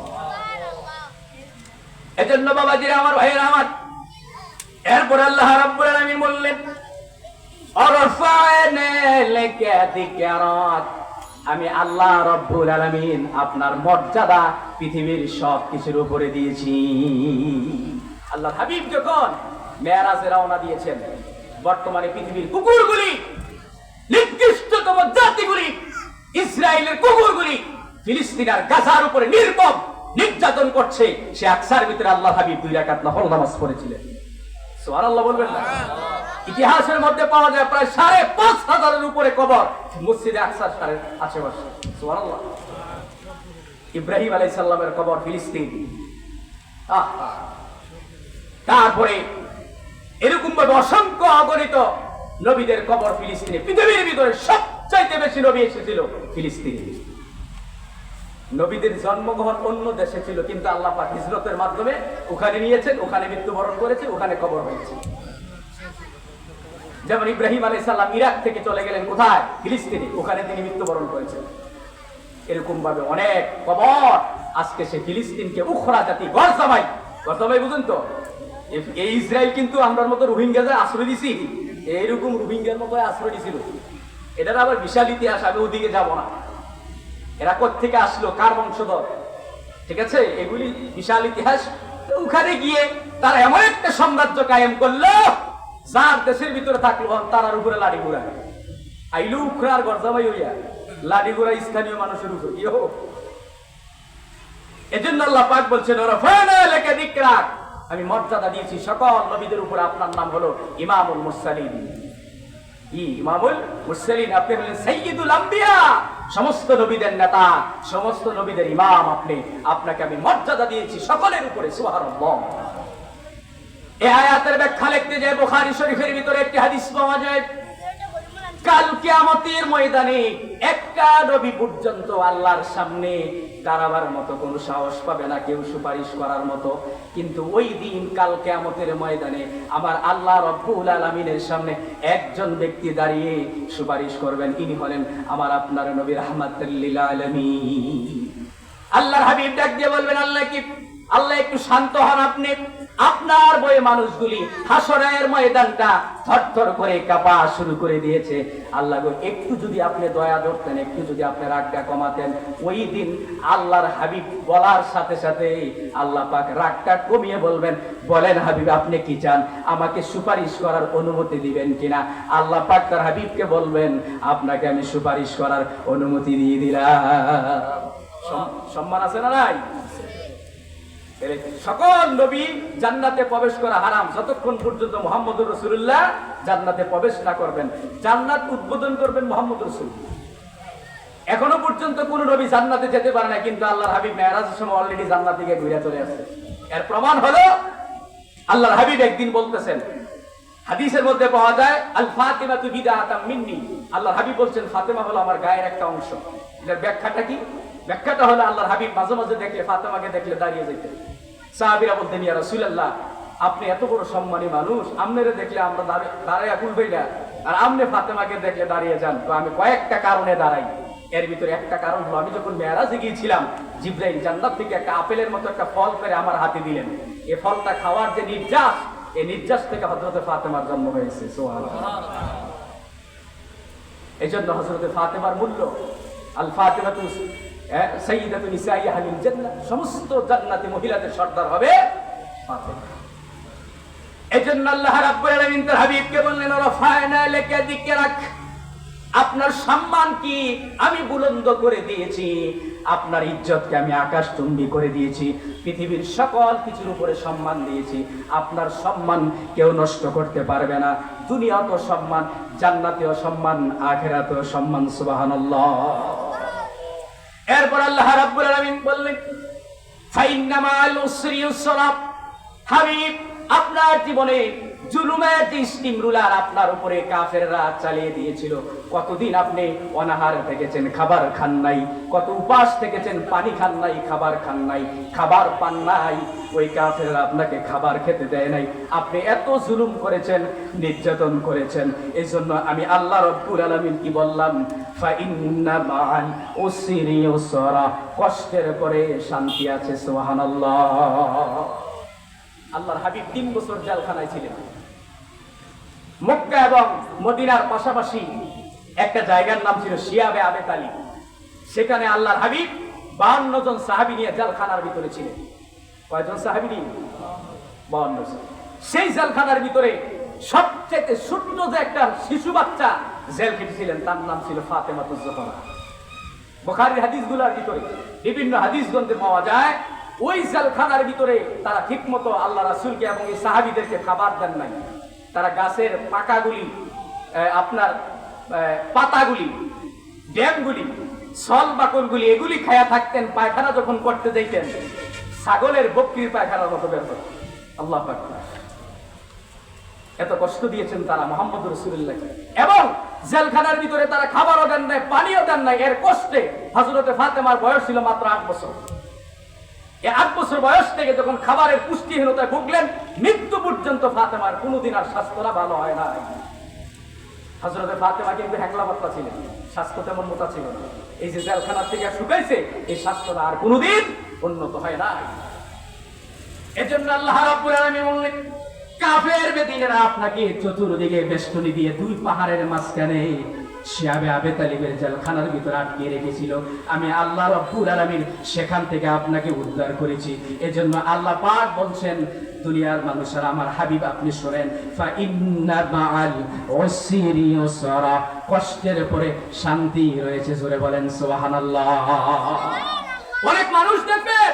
এজন্য বাবাজিরা আমার, ভাইয়েরা আমার, এরপর আল্লাহ রাব্বুল আলামিন বললেন, আরফা'না লাকা যিকরাক, আমি আল্লাহ রাব্বুল আলামিন আপনার মর্যাদা পৃথিবীর সব কিছুর উপরে দিয়েছি। আল্লাহর হাবিব যখন মেরাজে রওনা দিয়েছেন, বর্তমানে পৃথিবীর কুকুরগুলি, নিকৃষ্টতম জাতিগুলি, ইসরায়েলের কুকুরগুলি ফিলিস্তিনের গাজার উপরে নির্মম নির্যাতন করছে, সে আকসার ভিতরে আল্লাহর হাবিব 2 রাকাত নফল নামাজ পড়েছিলেন। সুবহানাল্লাহ বলবেন না? ইতিহাসের মধ্যে পাওয়া যায় প্রায় 5,500-এর উপরে কবর মসজিদে আকসার আশেপাশে। সুবহানাল্লাহ। ইব্রাহিম আলাইহিস সালামের কবর ফিলিস্তিন। তারপরে এরকম ভাবে অসংখ্য অগণিত নবীদের কবর ফিলিস্তিনে। পৃথিবীর ভিতরে সবচাইতে বেশি নবী এসেছিল ফিলিস্তিনে। নবীদের জন্মগ্রহণ অন্য দেশে ছিল, কিন্তু আল্লাহ পাক হিজরতের মাধ্যমে ওখানে নিয়েছেন, ওখানে মৃত্যুবরণ করেছে, ওখানে কবর হয়েছে। যেমন ইব্রাহিম আলাইহিস সালাম ইরাক থেকে চলে গেলেন কোথায়? ফিলিস্তিনে, ওখানে তিনি মৃত্যুবরণ করেছেন। এরকম ভাবে অনেক কবর আজকে সে ফিলিস্তিনকে উখরা জাতি গরজামাই বুঝুন তো। এই ইসরায়েল কিন্তু আমরার মতো রোহিঙ্গাদের আশ্রয় দিছি, এইরকম রোহিঙ্গার মতো আশ্রয় দিছিল। এটার আবার বিশাল ইতিহাস, আমি ওদিকে যাব না। এরা কোত্থেকে আসলো, কার বংশধর, ঠিক আছে, এগুলি বিশাল ইতিহাস। ওখানে গিয়ে তারা এমন একটা সাম্রাজ্য কায়েম করলো, যার দেশের ভিতরে থাকলো তার উপরে লাঠি ঘুরা আইলু উখরার গরজামাই হইয়া লাঠি ঘুরা স্থানীয় মানুষের উপর। এজন্য আল্লাহ পাক বলছেন, রাফা'না লাকা যিকরাক, আমি মর্যাদা দিয়েছি সকল নবীদের উপর, আপনার নাম হলো ইমামুল মুরসালিন। ইমামুল মুরসালিন, আপনি হলেন সাইয়্যিদুল আম্বিয়া, সমস্ত নবীদের নেতা, সমস্ত নবীদের ইমাম আপনি, আপনাকে আমি মর্যাদা দিয়েছি সকলের উপরে। সুবহানাল্লাহ। এই আয়াতের ব্যাখ্যা লিখতে যায় বুখারী শরীফের ভিতরে একটি হাদিস পাওয়া যায়, কাল কিয়ামতের ময়দানে একটা নবী পর্যন্ত আল্লাহর সামনে দাঁড়াবার মতো কোনো সাহস পাবে না, কেউ সুপারিশ করার মতো। কিন্তু ওই দিন কাল কিয়ামতের ময়দানে আমার আল্লাহ রব্বুল আলামিনের সামনে একজন ব্যক্তি দাঁড়িয়ে সুপারিশ করবেন, ইনি হলেন আমার আপনার নবী রাহমাতুল লিল আলামিন। আল্লাহর হাবিব ডাক দিয়ে বলবেন, আল্লাহ একটু শান্ত হন, আপনি আপনার বয়ে মানুষগুলি হাসরের ময়দানটা থরথর করে কাঁপা শুরু করে দিয়েছে। আল্লাহ গো, একটু যদি আপনি দয়া ধরতেন, একটু যদি আপনি রাগটা কমাতেন। ওই দিন আল্লাহর হাবিব বলার সাথে সাথে আল্লাহ পাক রাগটা কমিয়ে বলবেন, বলেন হাবিব আপনি কি চান, আমাকে সুপারিশ করার অনুমতি দিবেন কিনা? আল্লাহ পাক তার হাবিবকে বলবেন, আপনাকে আমি সুপারিশ করার অনুমতি দিয়ে দিলাম। সম্মান আছে না নাই? সকল নবী জান্নাতে প্রবেশ করা হারাম যতক্ষণ পর্যন্ত মুহাম্মদুর রাসূলুল্লাহ জান্নাতে প্রবেশ না করবেন। জান্নাত উদ্বোধন করবেন মুহাম্মদ রাসূল। এখনো পর্যন্ত কোন নবী জান্নাতে যেতে পারে না, কিন্তু আল্লাহর হাবিব মেরাজের সময় অলরেডি জান্নাত থেকে ঘুরে চলে আসছে। এর প্রমাণ হলো আল্লাহর হাবিব একদিন বলতেছেন, হাদিসের মধ্যে পাওয়া যায়, আল ফাতিমাতু বিদআতাম মিন্নি, আল্লাহর হাবিব বলছেন ফাতেমা হলো আমার গায়ের একটা অংশ। এর ব্যাখ্যাটা কি? ব্যাখ্যাটা হলো আল্লাহর হাবিব মাঝে মাঝে দেখলে, ফাতেমাকে দেখলে দাঁড়িয়ে যেতেন। সাহাবীরা বলতেন, ইয়া রাসূলুল্লাহ, আপনি এত বড় সম্মানী মানুষ, আমনেরে দেখলে আমরা দাঁড়ায় ভুলবেই না, আর আমনে ফাতেমাকে দেখলে দাঁড়িয়ে যান। তো আমি কয়েকটা কারণে দাঁড়াই। এর ভিতরে একটা কারণ হলো, আমি যখন মেরাজে গিয়েছিলাম, জিবরাইল জান্নাত থেকে একটা আপেলের মতো একটা ফল করে আমার হাতে দিলেন। এই ফলটা খাওয়ার যে নির্যাস, এই নির্যাস থেকে হযরতে ফাতেমার জন্ম হয়েছে। সুবহানাল্লাহ। এই জন্য হযরতে ফাতেমার মূল্য, আল ফাতিমাতু সাইয়্যিদাতু নিসাই আহলিল জান্নাহ, সমস্ত জান্নাতি মহিলাদের সর্দার হবে ফাতেমা। এজন্য আল্লাহ রাব্বুল আলামিন তার হাবিবকে বললেন, রাফা'না লাকা যিকরাক, আপনার সম্মান কি আমি বুলন্দ করে দিয়েছি, আপনার ইজ্জতকে আমি আকাশচুম্বী করে দিয়েছি, পৃথিবীর সকল কিছুর উপরে সম্মান দিয়েছি। আপনার সম্মান কেউ নষ্ট করতে পারবে না। দুনিয়াতেও সম্মান, জান্নাতেও সম্মান, আখিরাতেও সম্মান। সুবহানাল্লাহ। এরপর আল্লাহ রাব্বুল আলামিন বললেন, ফাইন্না মা'আল উসরি ইউসরা, হাবিব আপনার জীবনে জুলুমের যে স্টিম রুলার আপনার উপরে কাফেররা চালিয়ে দিয়েছিল, কতদিন আপনি অনাহার থেকেছেন, খাবার খান নাই, কত উপাস থেকেছেন, পানি খান নাই, খাবার খান নাই, খাবার পান নাই, ওই কাফেররা আপনাকে খাবার খেতে দেয় নাই, আপনি এত জুলুম করেছেন, নির্যাতন করেছেন। এই জন্য আমি আল্লাহ রব্বুল আলামিন কি বললাম, ফাইন্না মাআল উসরি ইউসরা, কষ্টের পরে শান্তি আছে। সুবহানাল্লাহ। আল্লাহর হাবিব 3 বছর জেলখানায় ছিলেন। মক্কা এবং মদিনার পাশাপাশি একটা জায়গার নাম ছিল শিয়াবে আবে তালিব। সেখানে আল্লাহর হাবিব 52 জন সাহাবী নিয়ে জেলখানার ভিতরে ছিলেন। কয়জন সাহাবী নিয়ে? 52 জন। সেই জেলখানার ভিতরে সবচেয়ে ছোট্ট যে একটা শিশু বাচ্চা জেল খেটেছিলেন, তার নাম ছিল ফাতেমাতুজ জোহরা। বুখারীর হাদিসগুলোর ভিতরে বিভিন্ন হাদিস গ্রন্থে পাওয়া যায়, ওই জেলখানার ভিতরে তারা ঠিকমতো আল্লাহ রাসূলকে এবং এই সাহাবীদেরকে খাবার দেন নাই। তারা গাছের পাকাগুলি, আপনার পাতাগুলি, ড্যামগুলি, ছল বাকলগুলি, এগুলি খায়া থাকতেন। পায়খানা যখন করতে যাইতেন, ছাগলের বকরির পায়খানার মতো বের হতো। আল্লাহু আকবার। এত কষ্ট দিয়েছেন তারা মুহাম্মদ রাসূলুল্লাহকে, এবং জেলখানার ভিতরে তারা খাবারও দেন নাই, পানিও দেন নাই। এর কষ্টে হযরতে ফাতেমার বয়স ছিল মাত্র 8 বছর। এই 8 বছর বয়স থেকে যখন খাবারের পুষ্টিহীনতায় ভুগলেন, মৃত্যু পর্যন্ত ফাতেমার কোনোদিন আর স্বাস্থ্যটা ভালো হয় না। হযরতে ফাতেমা কিন্তু হ্যাংলা পাতলা ছিলেন, স্বাস্থ্য তেমন মোটা ছিল না। এই যে জেলখানার থেকে শুকাইছে, এই স্বাস্থ্যটা আর কোনোদিন উন্নত হয় না। এজন্য আল্লাহ রাব্বুল আলামিন বললেন, কাফের বেদিনেরা আপনাকে চতুর্দিকে বেষ্টনী দিয়ে 2 পাহাড়ের মাঝখানে শিয়াবে আবে তালিবের জেলখানার ভিতরে আটকে রেখেছিল। আমি আল্লাহ রাব্বুল আলামিন সেখান থেকে আপনাকে উদ্ধার করেছি। এজন্য আল্লাহ পাক বলছেন, দুনিয়ার মানুষেরা আমার হাবিব আপনি শুনেন, ফাইন্না মাআল উসরি ইউসরা, কষ্টের পরে শান্তি রয়েছে। জোরে বলেন সুবহানাল্লাহ। অনেক মানুষ দেখবেন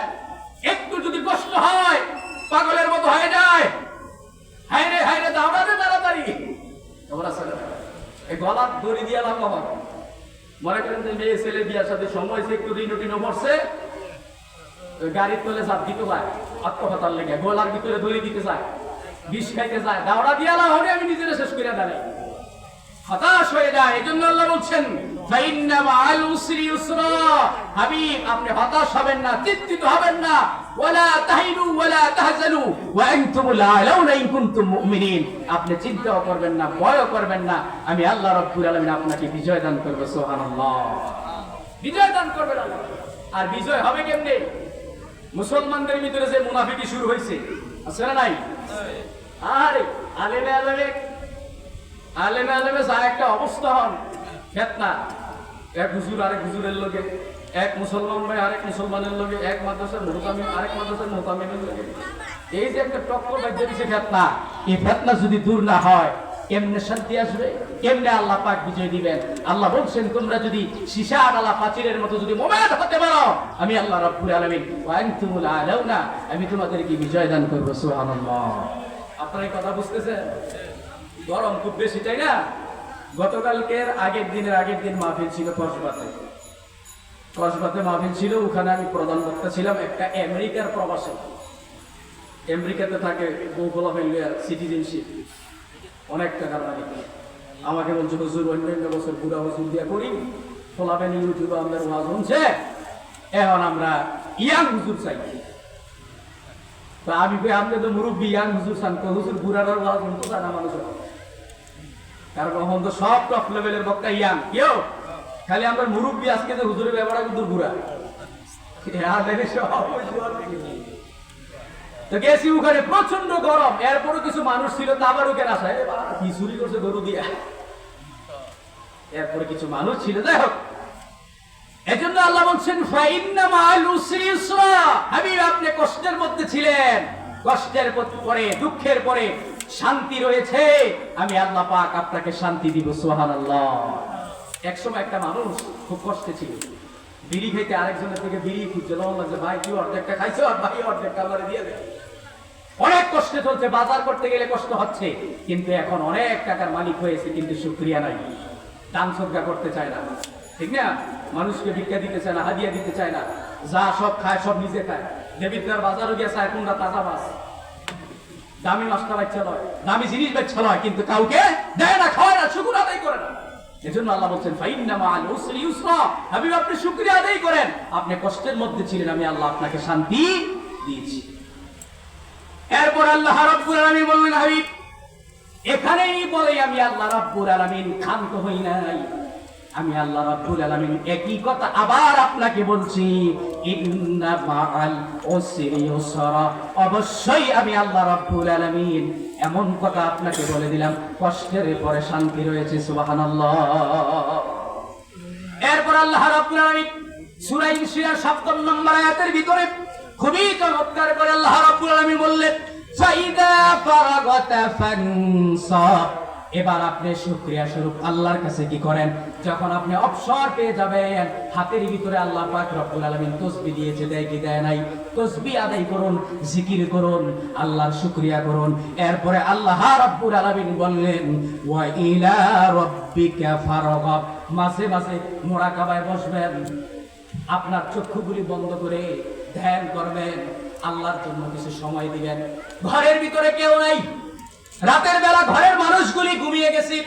একটু যদি কষ্ট হয় পাগলের মতো হয়ে যায়, হায়রে হায়রে দাওড়া দে তাড়াতাড়ি। তোমরা এই গলার দড়ি দিয়ে লাভ হবে। মনে করেন যে মেয়ে ছেলে বিয়ার সাথে সময় একটু রিনো পড়ছে, গাড়ির তলে চাপ দিতে যায়, আত্মহত্যার লেগে গলার ভিতরে দড়ি দিতে যায়, বিষ খাইতে যায়, দাওড়া দিয়ে লাভ হবে, আমি নিজেরা শেষ করে দাঁড়াই, হতাশ হয়ে যায়। এই জন্য আল্লাহ বলছেন, ফাইন্না মাআল উসরি ইউসরা, হাবিব আপনি হতাশ হবেন না, চিন্তিত হবেন না। ওয়ালা তাহিনু ওয়ালা তাহজানু ওয়া আনতুমুল আ'লাউনা ইন কুনতুম মুমিনিন, আপনি চিন্তাও করবেন না, ভয়ও করবেন না, আমি আল্লাহ রাব্বুল আলামিন আপনাকে বিজয় দান করব। সুবহানাল্লাহ। বিজয় দান করবেন আল্লাহ। আর বিজয় হবে কেমনে? মুসলমানদের ভিতরে যে মুনাফিকি শুরু হয়েছে, আছে না নাই? আরে আলেমে আলেমে যা একটা অবস্থা হন, ফিতনা, এক হুজুর আরেক হুজুরের লগে, এক মুসলমান ভাই আরেক মুসলমানের লগে, এক মাদ্রাসার মুহতামিম আরেক মাদ্রাসার মুহতামিমের লগে, এই যে একটা টক্কর বাজে দিছে ফিতনা, এই ফিতনা যদি দূর না হয় কেমনে শান্তি আসবে? কেমনে আল্লাহ পাক বিজয় দিবেন? আল্লাহ বলছেন, তোমরা যদি সীসা আলা পাচিরের মতো যদি মোমেন্ট হতে পারো, আমি আল্লাহ রাব্বুল আলামিন ওয়া আনতুমুল আ'লাউনা, আমি তোমাদেরকে বিজয় দান করব। সুবহানাল্লাহ। আপনারা এই কথা বুঝতেছেন? গরম খুব বেশি, তাই না? গতকালকের আগের দিন মাহফিল ছিল কসবাতে মাহফিল ছিল। ওখানে আমি প্রধান বক্তা ছিলাম। একটা আমেরিকার প্রবাসী, আমেরিকাতে থাকে, বউফলা ফেলিয়ার সিটিজেনশিপ, অনেক টাকার মালিক, আমাকে বলছে, হুজুর অন্যান্য বছর বুড়া হুজুর দিয়া করি, ফলাবেন ইউটিউবে আমাদের ওয়াজ শুনছে, এখন আমরা ইয়াং হুজুর চাই। তো আমি আপনি তো মুরব্বী, ইয়াং হুজুর চান, হুজুর বুড়ার ওয়াজ শুনতে চায় না মানুষের, কারণ এখন তো সব টপ লেভেলের বক্তা ইয়াং, কেউ খালি আমরা মুরব্বী, আজকে যে হুজুরের ব্যাপারটা কিন্তু বুড়া। তো গেছি ওখানে, প্রচন্ড গরম, এরপরও কিছু মানুষ ছিল তাবারুকের আশায়, কি চুরি করছে গরু দিয়া, এরপরে কিছু মানুষ ছিল। যাই হোক, এজন্য আল্লাহ বলছেন, ফাইন্না মাআল উসরি ইউসরা, হাবিব আপনি কষ্টের মধ্যে ছিলেন, কষ্টের পরে, দুঃখের পরে শান্তি রয়েছে, আমি আল্লাহ পাক আপনাকে শান্তি দিব। সুবহানাল্লাহ। একসময় একটা মানুষ খুব কষ্টে ছিল, বিড়ি খাইতে আরেকজনের থেকে বিড়ি খুঁজছে, লাগছে, ভাই কি অর্ধেকটা খাইছো? আর ভাই অর্ধেকটা আমারে দিয়ে দেয়। অনেক কষ্টে চলছে, বাজার করতে গেলে কষ্ট হচ্ছে, কিন্তু এখন অনেক টাকার মালিক হয়েছে, কিন্তু শুকরিয়া নাই, দান সদকা করতে চায় না, ঠিক না? মানুষকে ভিক্ষা দিতে চায় না, হাদিয়া দিতে চায় না, যা সব খায় সব নিজে খায়। দেবিদ্দার বাজারও গিয়ে চায় কোনটা তাজা মাছ, দামি মাছটা বাচ্চা লয়, দামি জিনিস বাচ্চা লয়, কিন্তু কাউকে দেয় না, খাওয়ায় না, শুকর আদায় করে না। এজন্য আল্লাহ বলছেন ফাইন্না মাআল উসরি ইউসরা, হাবিব আপনি শুকরিয়া আদায় করেন। আপনি কষ্টের মধ্যে ছিলেন, আমি আল্লাহ আপনাকে শান্তি দিয়েছি। এরপর আল্লাহ রাব্বুল আলামিন বললেন হাবিব এখানেই বলে আমি আল্লাহ রাব্বুল আলামিন ক্ষান্ত হই নাই, আমি আল্লাহ রাব্বুল আলামিন একই কথা আবার আপনাকে বলছি, ইন্না মাআল উসরি ইউসরা, অবশ্যই আমি আল্লাহ রাব্বুল আলামিন এমন কথা আপনাকে বলে দিলাম, কষ্টের পরে শান্তি রয়েছে। সুবহানাল্লাহ। এরপর আল্লাহ রাব্বুল আলামিন সূরা ইনশিরার 7 নম্বর আয়াতের ভিতরে খুবই চমৎকার করে আল্লাহ রাব্বুল আলামিন বললেন ফাইদা ফারাগাতা ফানসাব, এবার আপনি শুকরিয়া স্বরূপ আল্লাহর কাছে কি করেন, যখন আপনি অবসর পেয়ে যাবেন, হাতের ভিতরে আল্লাহ পাক রব্বুল আলামিন তাসবিহ দিয়েছে, দেয় কি দেয় নাই, তাসবিহ আদায় করুন, জিকির করুন, আল্লাহর শুকরিয়া করুন। এরপরে আল্লাহ রাব্বুল আলামিন বললেন ওয়া ইলা রাব্বিকা ফারগাব, মাঝে মাঝে মুরাকাবায় বসবেন, আপনার চক্ষুগুলি বন্ধ করে ধ্যান করবেন, আল্লাহর জন্য কিছু সময় দিবেন। ঘরের ভিতরে কেউ নাই, রাতের বেলা ঘরের মানুষগুলি ঘুমিয়ে গেছে,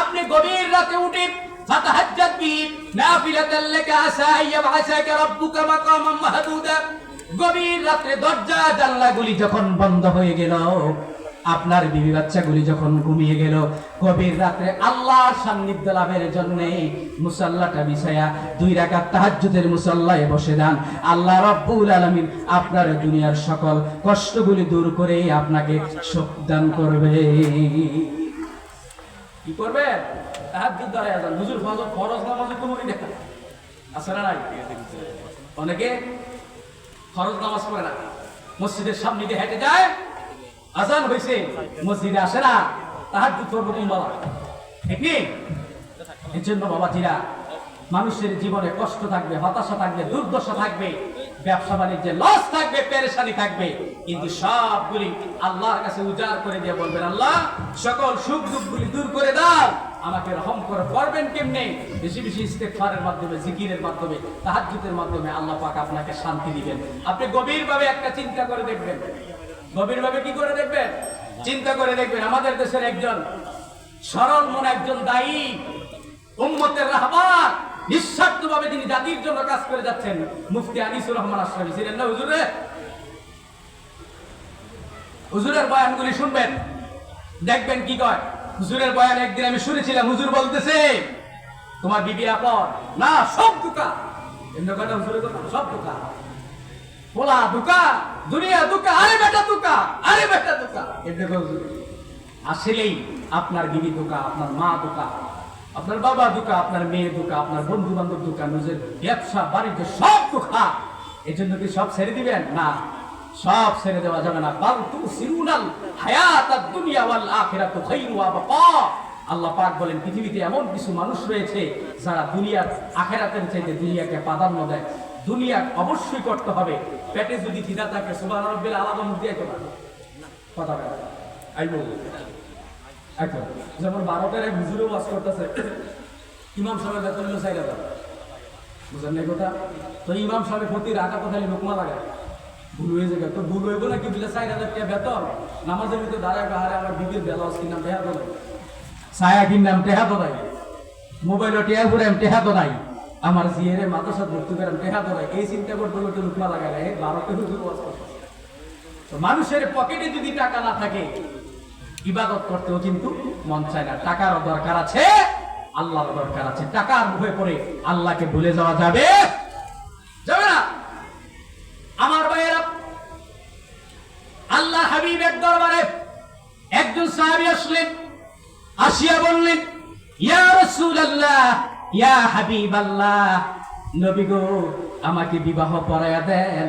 আপনি গভীর রাতে উঠে ফাতাহাজ্জাত বিহি নাফিলাতাল লাকা আসা ইয়াবআসাকা রাব্বুকা মাকামান মাহদুদা, গভীর রাতে দরজা জানলাগুলি যখন বন্ধ হয়ে গেল, আপনার বিবি বাচ্চাগুলি যখন ঘুমিয়ে গেল, গভীর রাতে আল্লাহর সান্নিধ্য লাভের জন্য মুসাল্লাটা বিছায়া 2 রাকাত তাহাজ্জুদের মুসাল্লায় বসে যান। আল্লাহ রাব্বুল আলামিন আপনার দুনিয়ার সকল কষ্টগুলি দূর করে আপনাকে সুখ দান করবে। কি করবে? তাহাজ্জুদ দাঁড়ায় যান। হুজুর ফরজ নামাজে কোনো দেখা আছে না নাই? অনেকে ফরজ নামাজ পড়ে না, মসজিদের সামনে দিয়ে হেঁটে যায়, আজান হয়েছে মসজিদে আসে না, তাহাজ্জুদ করবো তুমি বলা ঠিক নেই। এর জন্য বাবাজিরা, মানুষের জীবনে কষ্ট থাকবে, হতাশা থাকবে, দুর্দশা থাকবে, ব্যবসা বাণিজ্যে লস থাকবে, পেরেশানি থাকবে, কিন্তু সবগুলি আল্লাহর কাছে উজাড় করে দিয়ে বলবেন আল্লাহ সকল সুখ দুঃখগুলি দূর করে দাও, আমাকে রহম করে। করবেন কেমনে? বেশি বেশি ইস্তেগফারের মাধ্যমে, জিকিরের মাধ্যমে, তাহাজ্জুদের মাধ্যমে আল্লাহ পাক আপনাকে শান্তি দিবেন। আপনি গভীরভাবে একটা চিন্তা করে দেখবেন, গভীরভাবে কি করে দেখবেন, চিন্তা করে দেখবেন। আমাদের দেশের একজন সরল মন, একজন দায়ী, উম্মতের রাহবার, নিঃস্বার্থভাবে তিনি জাতির জন্য কাজ করে যাচ্ছেন, মুফতি আনিসুর রহমান আশরাফি ছিলেন না হুজুরে? হুজুরের বয়ানগুলি শুনবেন, দেখবেন কি কয়। হুজুরের বয়ান একদিন আমি শুনেছিলাম, হুজুর বলতেছে তোমার বিবি আপন না, সব দুকা, এমনি কথা হুজুরের কথা, সব দুকা, বলা দুকা, দুনিয়া দুকা, আরে বেটা দুকা, আরে বেটা দুকা, এমনি কথা হুজুর। আসলেই আপনার বিবি দুকা, আপনার মা দুকা, আপনার বাবা দুকা, আপনার মেয়ে দুকা, আপনার বন্ধু বান্ধব দুকা, নিজের ব্যবসা বাণিজ্য সব দুকা। এই জন্য কি সব ছেড়ে দিবেন? না, সব ছেড়ে দেওয়া যাবে না। বাল তুসিরুনাল হায়াতাদ দুনিয়া ওয়াল আখিরাতু খায়রু ওয়া বাকা। আল্লাহ পাক বলেন পৃথিবীতে এমন কিছু মানুষ রয়েছে যারা দুনিয়ার আখিরাতের চাইতে দুনিয়াকে প্রাধান্য দেয়। দুনিয়া অবশ্যই করতে হবে, পেটে যদি খিদা থাকে সুবহান রাব্বিল আলা মুখ দিয়ে কেন কথা বলে আইবো। এখন যেমন 12টার এক হুজুরে ওয়াজ করতেছে, ইমাম সাহেবের বেতন হলো 4000, বুঝেন না কথা? তো ইমাম সাহেব প্রতি রাখা কোথায় লোকমা লাগায়, ভুল হয়ে যাবে। তো ভুল হইব না কি বুঝলে 4000 টাকা বেতন, নামাজের ভিতরে দাঁড়ায় হারে আমার বিবির ব্লাউজ কিনলাম টেহা তো নাই, ছায়া কিনলাম টেহা তো নাই, মোবাইলও টেহা ঘুরাম টেহা তো নাই, আমার জিয়ারে মাদ্রাসা ভর্তি করাম টেহা তো নাই, এই চিন্তা করতে করতে লোকমা লাগায়। 12টা হুজুর ওয়াজ করতেছে। তো মানুষের পকেটে যদি টাকা না থাকে, ইবাদত করতেও কিন্তু মন চায় না। টাকারও দরকার আছে, আল্লাহর দরকার আছে। টাকার মুখে পড়ে আল্লাহকে ভুলে যাওয়া যাবে যাবে না। আমার ভাইয়েরা, আল্লাহ হাবিবের দরবারে একজন সাহাবী আসলেন, আসিয়া বললেন ইয়া রাসূলুল্লাহ, ইয়া হাবিবাল্লাহ, নবী গো আমাকে বিবাহ পড়ায়া দেন।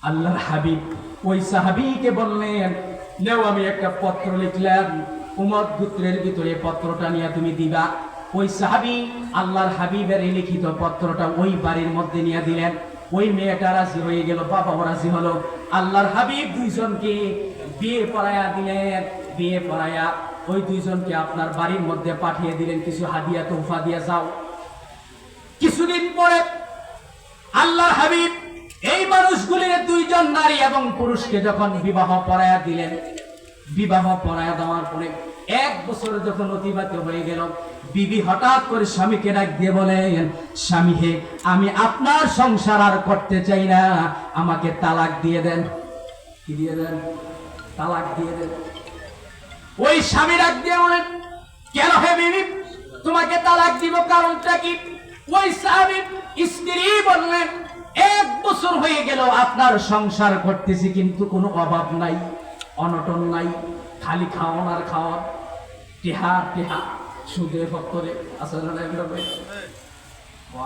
আল্লাহর হাবিব ওই সাহাবীকে বললেন নেও, আমি একটা পত্র লিখলাম, উম্মত গোত্রের ভিতরে পত্রটা নিয়ে তুমি দিবা। ওই সাহাবী আল্লাহর হাবিবের এই লিখিত পত্রটা ওই বাড়ির মধ্যে নিয়ে দিলেন। ওই মেয়েটা রাজি হয়ে গেল, বাবাও রাজি হলো। আল্লাহর হাবিব দুইজনকে বিয়ে পড়ায়া দিলেন। বিয়ে পড়ায়া ওই দুইজনকে আপনার বাড়ির মধ্যে পাঠিয়ে দিলেন, কিছু হাদিয়া তোহফা দিয়ে যাও। কিছুদিন পরে আল্লাহর হাবিব এই মানুষগুলির দুইজন নারী এবং পুরুষকে যখন বিবাহ পড়ায়া দিলেন, বিবাহ পড়ায়া দেওয়ার পরে 1 বছর যখন অতিবাহিত হয়ে গেল, বিবি হঠাৎ করে স্বামীকে ডাক দিয়ে বলেন, স্বামী হে, আমি আপনার সংসার আর করতে চাই না, আমাকে তালাক দিয়ে দেন। কি দিয়ে দেন? তালাক দিয়ে দেন। ওই স্বামী ডাক দিয়ে বলেন, কেন হে বিবি, তোমাকে তালাক দিব, কারণটা কি? ওই স্বামী স্ত্রী বললেন, 1 বছর হয়ে গেল আপনার সংসার করতেছি, কিন্তু কোনো অভাব নাই, অনটন নাই, খালি খাওয়ান আর খাওয়ান, টেহা টেহা সুদে ভক্তরে আসলে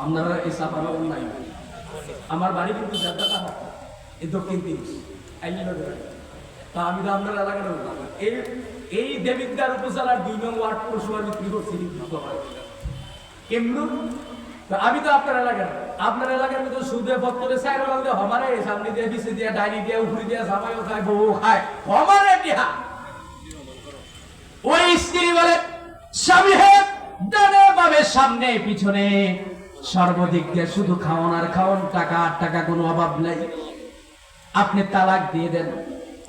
আপনারা এই সাফারও নাই। আমার বাড়ি কিন্তু জায়গাটা এই দক্ষিণ তিরিশ তা আমি তো আপনার এলাকার এই দেবিদ্বার উপজেলার 2 নং ওয়ার্ড পৌরসভার বিক্রি করছি। কেমন আমি তো আপনার এলাকার মধ্যে সুদে ভক্তরে সাইকেল দিয়ে হমারে সামনে দিয়ে পিছিয়ে দিয়ে ডাইনি দিয়ে উপরি দিয়ে জামাইও খায়, বউ খায়, হমারে টিহা। ওই স্ত্রী বলে, স্বামী হে, ডানে বামে সামনে পিছনে সর্বদিক দিয়ে শুধু খাওয়ান আর খাওয়ান, টাকা আর টাকা, কোনো অভাব নাই, আপনি তালাক দিয়ে দেন।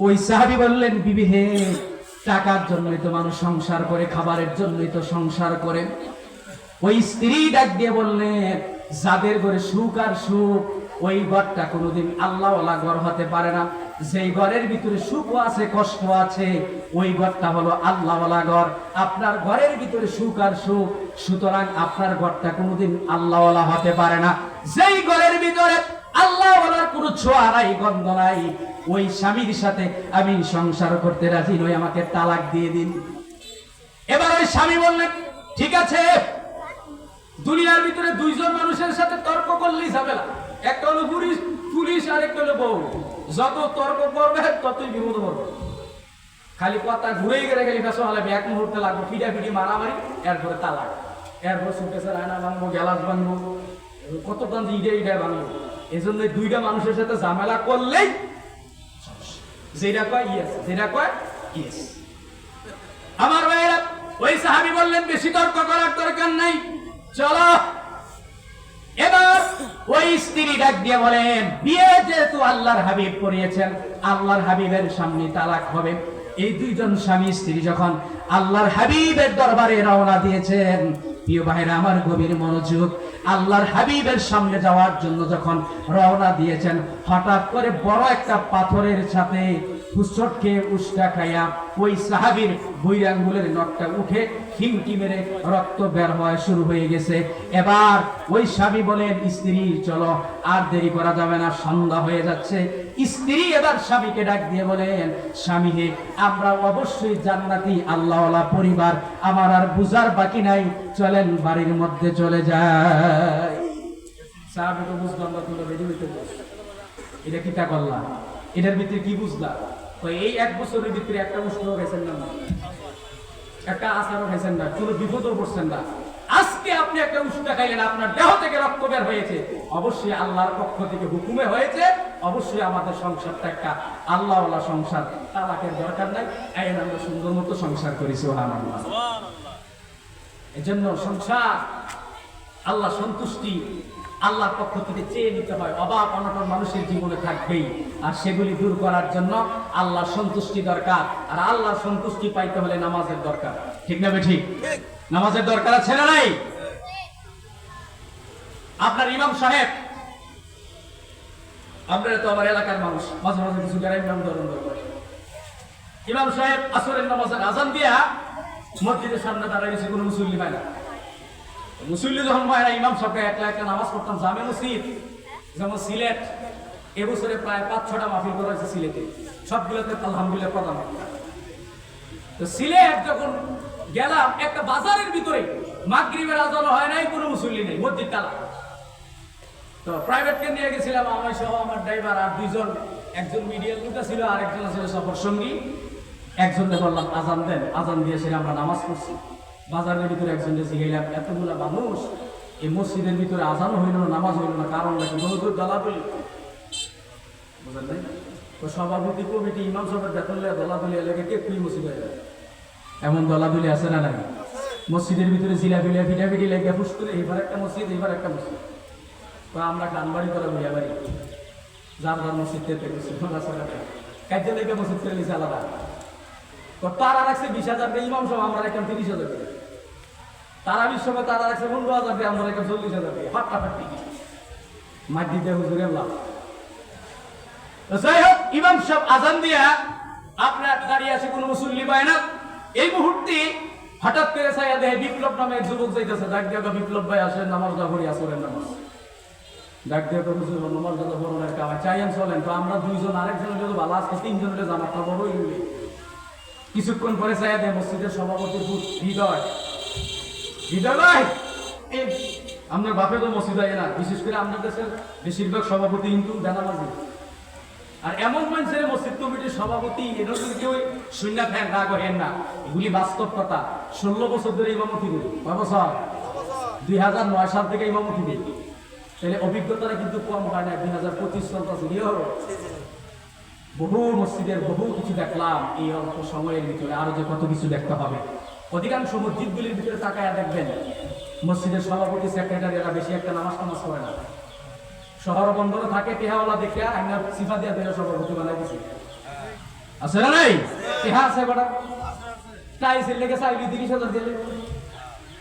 ওই সাহাবী বললেন, বিবি হে, টাকার জন্যই তো মানুষ সংসার করে, খাবারের জন্যই তো সংসার করে। ওই স্ত্রী ডাক দিয়ে বললেন, যাদের ঘরে সুখ আর সুখ, ওই ঘরটা কোনোদিন আল্লাহওয়ালা ঘর হতে পারে না। যেই ঘরের ভিতরে সুখও আছে, কষ্ট আছে, ওই ঘরটা হলো আল্লাহওয়ালা ঘর। আপনার ঘরের ভিতরে সুখ আর সুখ, সুতরাং আপনার ঘরটা কোনোদিন আল্লাহওয়ালা হতে পারে না। যেই ঘরের ভিতরে আল্লাহওয়ালার কোনো ছোঁয়া নাই, গন্ধ নাই, ওই স্বামীর সাথে আমি সংসার করতে রাজি নই, আমাকে তালাক দিয়ে দিন। এবার ওই স্বামী বললেন, ঠিক আছে, দুনিয়ার ভিতরে 2 জন মানুষের সাথে তর্ক করলেই ঝামেলা, একটা হলো পুলিশ আর একটা হলো বউ। যত তর্ক করবে ততই বিপদ হবে। খালি কথা ঘুরেই গেলে গেলে বেসন হলে 1 মুহূর্তে লাগবে, ফিডাফিডি মারামারি, এরপরে তালাক, এরপর সুকেশের আয়না ভাঙবো, গ্যালাস ভাঙবো, কত টান ইডে ভাঙবো। এই জন্য 2টা মানুষের সাথে ঝামেলা করলেই যেটা কয় ইয়েস, যেটা কয় ইয়েস। আমার ভাইয়েরা, ওই সাহাবী বললেন, বেশি তর্ক করার দরকার নাই, চলো। এবার ওই স্ত্রী ডাক দিয়ে বলেন, বিয়ে যেহেতু আল্লাহর হাবিব করিয়েছেন, আল্লাহর হাবিবের সামনে তালাক হবে। এই 2 জন স্বামী স্ত্রী যখন আল্লাহর হাবিবের দরবারে রওনা দিয়েছেন, প্রিয় ভাইরা আমার গভীর মনোযোগ, আল্লাহর হাবিবের সামনে যাওয়ার জন্য যখন রওনা দিয়েছেন, হঠাৎ করে বড় একটা পাথরের সাথে হুঁচট খেয়ে উস্কা খাইয়া ওই সাহাবীর 2 আঙ্গুলের নখটা উঠে হিমটি মেরে রক্ত বের হওয়া শুরু হয়ে গেছে। এবার ওই স্বামী বলেন, স্ত্রী চলো, আর দেরি করা যাবে না, সন্ধ্যা হয়ে যাচ্ছে। স্ত্রী এবার স্বামীকে ডাক দিয়ে বলেন, স্বামী হে, আমরা অবশ্যই জান্নাতি আল্লাহওয়ালা পরিবার, আমার আর বুঝার বাকি নাই, চলেন বাড়ির মধ্যে চলে যাই। সাহাবী তো বুঝলাম না, তুলো রেডি হইতে বস, এটা কিটা করলাম, এটার ভিতরে কি বুঝলাম? এই 1 বছরের ভিতরে একটা উষ্ণ গেছেন না, একটা আচারও খাইছেন না, কোনো বিপদও পড়ছেন না। আজকে আপনি একটা উষ্ণা খাইলেন, আপনার দেহ থেকে রক্ত বের হয়েছে, অবশ্যই আল্লাহর পক্ষ থেকে হুকুমে হয়েছে, অবশ্যই আমাদের সংসারটা একটা আল্লাহওয়ালা সংসার, তালাকের দরকার নাই, আইন আমরা সুন্দর মতো সংসার করি। সুবহানাল্লাহ। এজন্য সংসার আল্লাহ সন্তুষ্টি আল্লাহর পক্ষ থেকে চেয়ে নিতে হয়। অভাব অনটন মানুষের জীবনে থাকবেই, আর সেগুলি দূর করার জন্য আল্লাহর সন্তুষ্টি দরকার। আর আল্লাহর সন্তুষ্টি পাইতে হলে নামাজের দরকার, ঠিক না ঠিক? নামাজের দরকার আছে না নাই? আপনার ইমাম সাহেব, আপনারা তো আমার এলাকার মানুষ, মাঝে মাঝে কিছু গ্রামের নাম ধরন দরকার। ইমাম সাহেব আসরের নামাজের আজান দিয়া মসজিদের সামনে দাঁড়ায় গেছে, কোনো মুসল্লি পায় না। মুসল্লি যখন হয় না, ইমাম সাহেবকে একলা একটা নামাজ পড়তাম জামে মসজিদ, যেমন সিলেট, এবছরে প্রায় 5-6টা মাহফিল করা হয়েছে সিলেটে, সবগুলোতে আলহামদুলিল্লাহ প্রধান। তো সিলেট যখন গেলাম, একটা বাজারের ভিতরে মাগরিবের আজান হয় নাই, কোনো মুসল্লি নেই, মসজিদ তালা। তো প্রাইভেটকে নিয়ে গেছিলাম, আমার সহ আমার ড্রাইভার আর 2 জন, একজন মিডিয়ার লোকটা ছিল, আর একজন ছিল সফর সঙ্গী। একজনকে বললাম আজান দেন, আজান দিয়ে সেটা আমরা নামাজ পড়ছি। বাজারের ভিতরে একজনকে জিগাইলাম, এতগুলা মানুষ এই মসজিদের ভিতরে আজানও হইল না, নামাজ হইল না, কারণ নাকি মজুর দলাদলি, বুঝলেন নাই? তো সভাপতি কমিটি ইমাম সাহেবের বেতন লিয়া দলাদলি এলাকা কে কুই মসজিদ হয়ে যায়, এমন দলাদলি আছে না নাই? মসজিদের ভিতরে জিলাপিলিয়া ফিটাফিটি লেগে ফুস করে এইবার একটা মসজিদ, এইবার একটা মসজিদ। তো আমরা গানবাড়ি করা বিয়া বাড়ি, যার যার মসজিদ কাজে লেগে মসজিদ করে নিয়েছে আলাদা। তো তারা রাখছে 20,000 টাকা, ইমাম সাহেব আমরা রাখলাম 30,000 টাকা। তারা বিশ্বমে তারা রাখছে 15,000 টাকা, আমরা রাখলাম 40,000 টাকা। ফাটাফাটি মার দিতে হুজুরের লাভ। যাই হোক, ইমাম সাহেব আজান দিয়া আপনার দাঁড়িয়ে আছে, কোনো মুসল্লি পায় না। এই মুহূর্তে হঠাৎ করে ছায়া দেয় বিপ্লব নামে এক যুবক যাইতেছে। ডাক দিয়ে বিপ্লব ভাই আসেন, নামাজ পড়ি, আসরের নামাজ। ডাক দিয়ে হুজুর নামাজ পড়ার কামাই চাইয়েন চলেন। তো আমরা দুইজন, আরেকজন যদি ভালো, আজকে তিনজন হলে জামাতটা বড় হইলে। কিছুক্ষণ পরে ছায়া দেয় মসজিদের সভাপতি হৃদয়। হৃদয় ভাই, আপনার বাপে তো মসজিদ হয় না, বিশেষ করে আপনার দেশের বেশিরভাগ সভাপতি কিন্তু বেনামাজি। আর এমন মানুষের মসজিদ কমিটির সভাপতি, এটা যদি কেউ শূন্য ফ্যান রাগ হেন না, এগুলি বাস্তব কথা। 16 বছর ধরে ইমামতি করি। কয় বছর? 2009 সাল থেকে ইমামতি করি। তাহলে অভিজ্ঞতাটা কিন্তু কম হয় না। 2025 চলতেছে, বহু মসজিদের বহু কিছু দেখলাম এই অল্প সময়ের ভিতরে। আরো যে কত কিছু দেখতে হবে। অধিকাংশ মসজিদগুলির ভিতরে তাকায়া দেখবেন, মসজিদের সভাপতি সেক্রেটারি এরা বেশি একটা নামাজ করে না। শহর বন্দরে থাকে, টেহাওয়ালা দেখে আইনা সিফা দিয়া দেয় সভাপতি বানাই দিছে। আছে না নাই? টেহা আছে বড় টাইসের লেগে চাইলি 30,000 দিলে।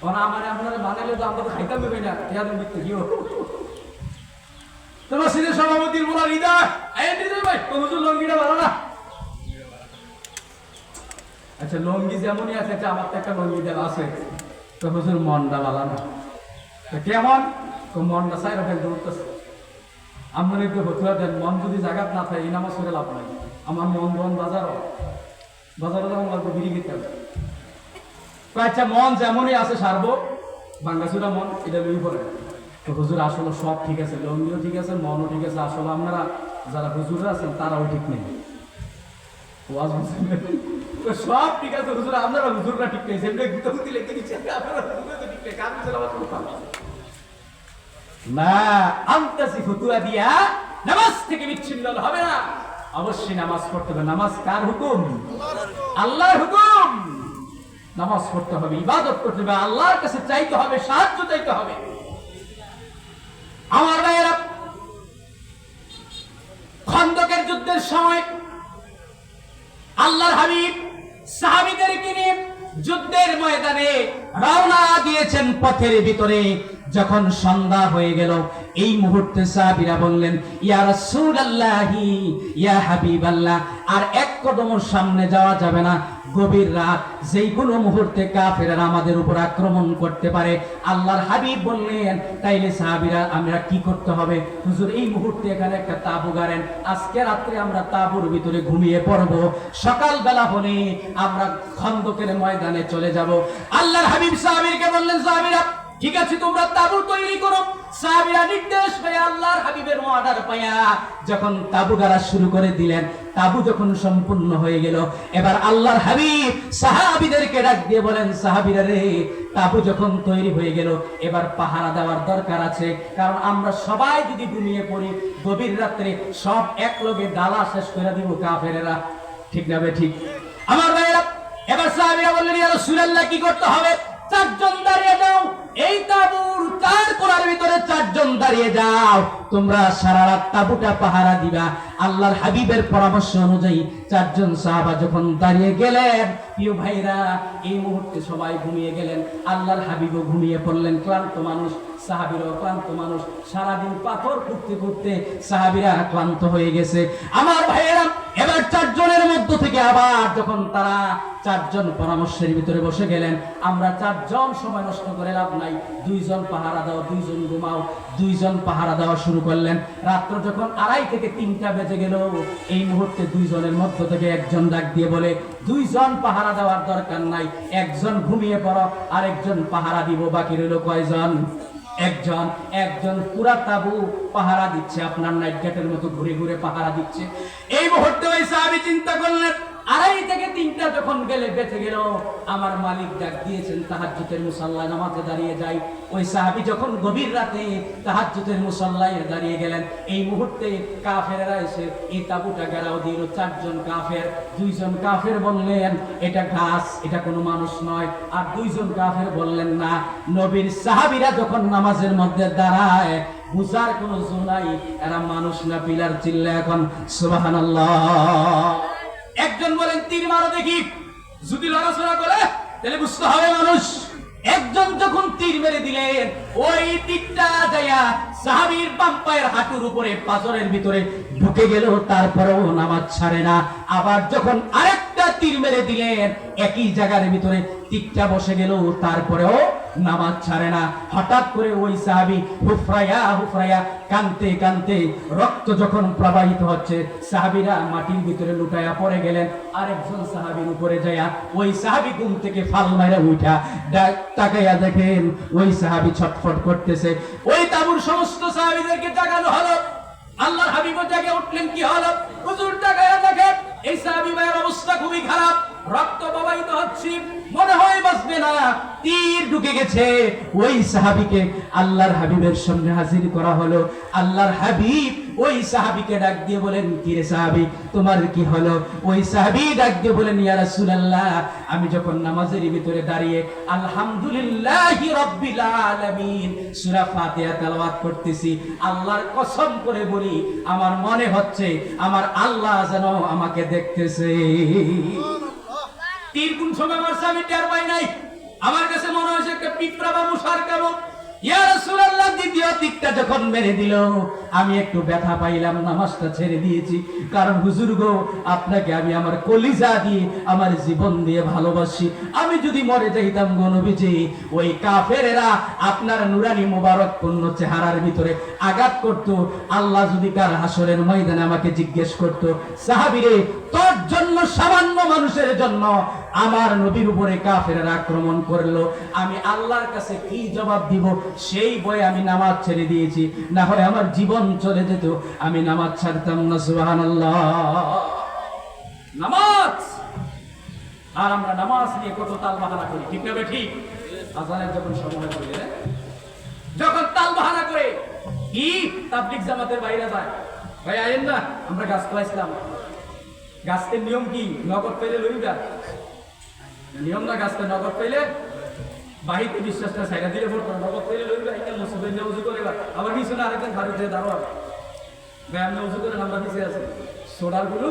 ওরা আমার আপনারা বানাইলে তো আমরা তো খাইতাম দেবে না, টেহা দেন দেখতে কিও। তো মসজিদের সভাপতির বলা হৃদয়, এই হৃদয় ভাই, তো হুজুর লঙ্গিটা ভালো না? আচ্ছা লঙ্গি যেমনই আছে, আমার তো একটা লঙ্গি দেওয়া আছে। তো হুজুর মনটা ভালো না। কেমন? তো মনটা সাইরা ফেলতে উঠতেছে। আপনার একটু হতুয়া দেন, মন যদি জায়গা না থাকে এই নামাজ করে লাভ নাই। আমার মন বাজারও যখন লাগবে বিড়ি খেতে হবে। আচ্ছা মন যেমনই আছে সারবো, বাঙ্গাসুরা মন এটা লই পড়ে। তো হুজুর আসলে সব ঠিক আছে, লঙ্গিও ঠিক আছে, মনও ঠিক আছে। আসলে আপনারা যারা হুজুরা আছেন তারাও ঠিক নেই। সব ঠিক আছে হুজুর, আপনারা হুজুররা ঠিক নেই। সেমনি গুতাগুতি লেগে দিচ্ছে, আপনারা হুজুরা তো ঠিক নেই। কার পিছনে আবার কথা না, আন্তাসি ফতুয়া দিয়া নামাজ থেকে বিচ্ছিন্ন হবে না। অবশ্যই নামাজ পড়তে হবে। নামাজ কার হুকুম? আল্লাহর হুকুম। নামাজ পড়তে হবে, ইবাদত করতে হবে, আল্লাহর কাছে চাইতে হবে, সাহায্য চাইতে হবে। আমার ভাইয়েরা, খন্দকের যুদ্ধের সময় আল্লাহর হাবিব সাহাবীদেরকে নিয়ে যুদ্ধের ময়দানে রওনা দিয়েছেন। পথের ভিতরে যখন সন্ধ্যা হয়ে গেল, এই মুহূর্তে সাহাবীরা বললেন, ইয়া রাসূলুল্লাহি, ইয়া হাবিবাল্লাহ, আর এক কদম সামনে যাওয়া যাবে না। গভীর রাত, যেই কোনো মুহূর্তে কাফেররা আমাদের উপর আক্রমণ করতে পারে। আল্লাহর হাবিব বললেন, তাইলে সাহাবীরা আমরা কি করতে হবে? হুজুর এই মুহূর্তে এখানে একটা তাঁবু গাড়েন, আজকে রাত্রে আমরা তাঁবুর ভিতরে ঘুমিয়ে পড়ব, সকালবেলা হলে আমরা খন্দকের ময়দানে চলে যাব। আল্লাহর হাবিব সাহাবীকে বললেন, সাহাবীরা ঠিক আছে তোমরা তাঁবু তৈরি করো। সাহাবীরা নির্দেশ পেয়ে আল্লাহর হাবিবের অর্ডার পায়া যখন তাঁবু গাড়া শুরু করে দিলেন, তাঁবু যখন সম্পূর্ণ হয়ে গেল, এবার আল্লাহর হাবিব সাহাবীদেরকে ডাক দিয়ে বলেন, সাহাবীরা রে, তাঁবু যখন তৈরি হয়ে গেল, এবার পাহারা দেওয়ার দরকার আছে। কারণ আমরা সবাই যদি ঘুমিয়ে পড়ি, গভীর রাত্রে সব এক লগে ডালা শেষ করে দিব কাফেরেরা। ঠিক না বে ঠিক? আমার ভাইয়েরা, এবার সাহাবীরা বললেন, ইয়া রাসূলুল্লাহ কি করতে হবে? 4 জন দাঁড়িয়ে যাও, এই তাঁবুর 4 কোণার ভিতরে 4 জন দাঁড়িয়ে যাও, তোমরা সারা রাত তাঁবুটা পাহারা দিবা। আল্লাহর হাবিবের পরামর্শ অনুযায়ী 4 জন সাহাবা যখন দাঁড়িয়ে গেলেন, প্রিয় ভাইরা, এই মুহূর্তে সবাই ঘুমিয়ে গেলেন। আল্লাহর হাবিবও ঘুমিয়ে পড়লেন। ক্লান্ত মানুষ, সাহাবীরাও ক্লান্ত মানুষ। সারাদিন পাথর খুঁড়তে খুঁড়তে সাহাবীরা ক্লান্ত হয়ে গেছে। আমার ভাইয়েরা, এবার 4 জনের মধ্য থেকে আবার যখন তারা 4 জন পরামর্শের ভিতরে বসে গেলেন, আমরা 4 জন সময় নষ্ট করে লাভ নাই, 2 জন পাহারা দাও, 2 জন ঘুমাও। 2 জন পাহারা দেওয়া শুরু করলেন। রাত্র যখন 2:30 থেকে 3টা বেজে গেল, এই মুহূর্তে 2 জনের মধ্য থেকে একজন ডাক দিয়ে বলে, 2 জন পাহারা দেওয়ার দরকার নাই, একজন ঘুমিয়ে পড়ো, আরেকজন পাহারা দিব। বাকি রইল কয়জন? একজন পুরা তাঁবু পাহারা দিচ্ছে, আপনার নাইট গেটের মতো ঘুরে ঘুরে পাহারা দিচ্ছে। এই মুহূর্তে ওই সাহাবী চিন্তা করলেন, 2:30 থেকে 3টা যখন গেলে বেঁচে গেল, আমার মালিক ডাক দিয়েছেন তাহাজ্জুদের মুসাল্লায় নামাজে দাঁড়িয়ে যাই। ওই সাহাবী যখন গভীর রাতে তাহাজ্জুদের মুসাল্লায় দাঁড়িয়ে গেলেন, এই মুহূর্তে কাফেররা এসে এই তাঁবুটা ঘেরাও দিল। 4 জন কাফের, 2 জন কাফের বললেন এটা গাছ, এটা কোনো মানুষ নয়। আর 2 জন কাফের বললেন না। নবীর সাহাবীরা যখন নামাজের মধ্যে দাঁড়ায়, বুঝার কোনো জো নাই এরা মানুষ না পিলার। চিল্লা এখন সুবহানাল্লাহ। একজন বলেন তীর মারো দেখি, যদি লড়াচড়া করে তাহলে বুঝতে হবে মানুষ। একজন যখন তীর মেরে দিলেন, ওই তীরটা যাইয়া সাহাবীর বাম পায়ের হাঁটুর উপরে পাঁজরের ভিতরে ঢুকে গেল, তারপরেও নামাজ ছাড়ে না। আবার যখন আরেকটা তীর মেরে দিলেন, একই জায়গার ভিতরে তীরটা বসে গেল, তারপরেও নামাজ ছাড়ে না। হঠাৎ করে ওই সাহাবী হুফরাইয়া হুফরাইয়া কানতে কানতে, রক্ত যখন প্রবাহিত হচ্ছে, সাহাবীরা মাটির ভিতরে লুটাইয়া পড়ে গেলেন। আরেকজন সাহাবীর উপরে যায়া ওই সাহাবী ঘুম থেকে ফাল মাইরা উঠা তাকাইয়া দেখেন ওই সাহাবী ছটফট করতেছে। ওই তাঁবুর সমস্ত সাহাবীদেরকে জাগানো হলো। আল্লাহর হাবিবও জাগে উঠলেন। কি হলো? হুজুর তাকাইয়া দেখেন এই সাহাবী ভাইয়ের অবস্থা খুবই খারাপ, রক্ত প্রবাহিত হচ্ছে, মনে হয় বাঁচবে না, তীর ঢুকে গেছে। ওই সাহাবীকে আল্লাহর হাবিবের সামনে হাজির করা হলো। আল্লাহর হাবিব ওই সাহাবীকে ডাক দিয়ে বলেন, কি রে সাহাবী, তোমার কি হলো? ওই সাহাবী ডাক দিয়ে বলেন, ইয়া রাসূলুল্লাহ, আমি যখন নামাজের ভিতরে দাঁড়িয়ে আলহামদুলিল্লাহি রাব্বিল আলামিন সূরা ফাতিহা তেলাওয়াত করতেছি, আল্লাহর কসম করে বলি আমার মনে হচ্ছে আমার আল্লাহ যেন আমাকে দেখতেছে। তীর কোন সময় মারছে আমি টের পাই নাই, আমার কাছে মনে হয়েছে একটা পিঁপড়া বা মশার কামড়। ইয়া রাসূলুল্লাহ, দ্বিতীয় তীরটা যখন মেরে দিল, আমি একটু ব্যথা পাইলাম, নামাজটা ছেড়ে দিয়েছি। কারণ হুজুর গো, আপনাকে আমি আমার কলিজা দিয়ে, আমার জীবন দিয়ে ভালোবাসি। আমি যদি মরে যাইতাম গো নবীজি, ওই কাফেরেরা আপনার নুরানি মোবারক পূর্ণ চেহারার ভিতরে আঘাত করত। আল্লাহ যদি কার হাসরের ময়দানে আমাকে জিজ্ঞেস করত, সাহাবীরে তোর জন্য, সামান্য মানুষের জন্য আমার নবীর উপরে কাফেরেরা আক্রমণ করলো, আমি আল্লাহর কাছে কি জবাব দিব? সেই ভয়ে আমি নামাজ ছেড়ে দিয়েছি, না হয় আমার জীবন চলে যেত, আমি নামাজ ছাড়তাম না। সুবহানাল্লাহ। নামাজ, আর আমরা নামাজ নিয়ে কত তালবাহানা করি, ঠিক না ঠিক? আজানের যখন সময় হয়ে যায়, যখন তালবাহানা করে কি তাবলীগ জামাতের বাইরে যায়, ভাই আইন না, আমরা গাছ খাইছিলাম। গাছের নিয়ম কি? নগদ পেলে লইবা নিয়ম না, গাছটা নগদ পেলে বাহিতে বিশ্বাসটা ছাইরা দিলে পড়তো, নগদ পেলে লইবা, এটা মুসুবের নিয়ে উজু করে। আবার কিছু না, আরেকজন ভারতে দাঁড়ো ব্যায়াম উজু করে আমরা পিছিয়ে আছি, সোডার গুলো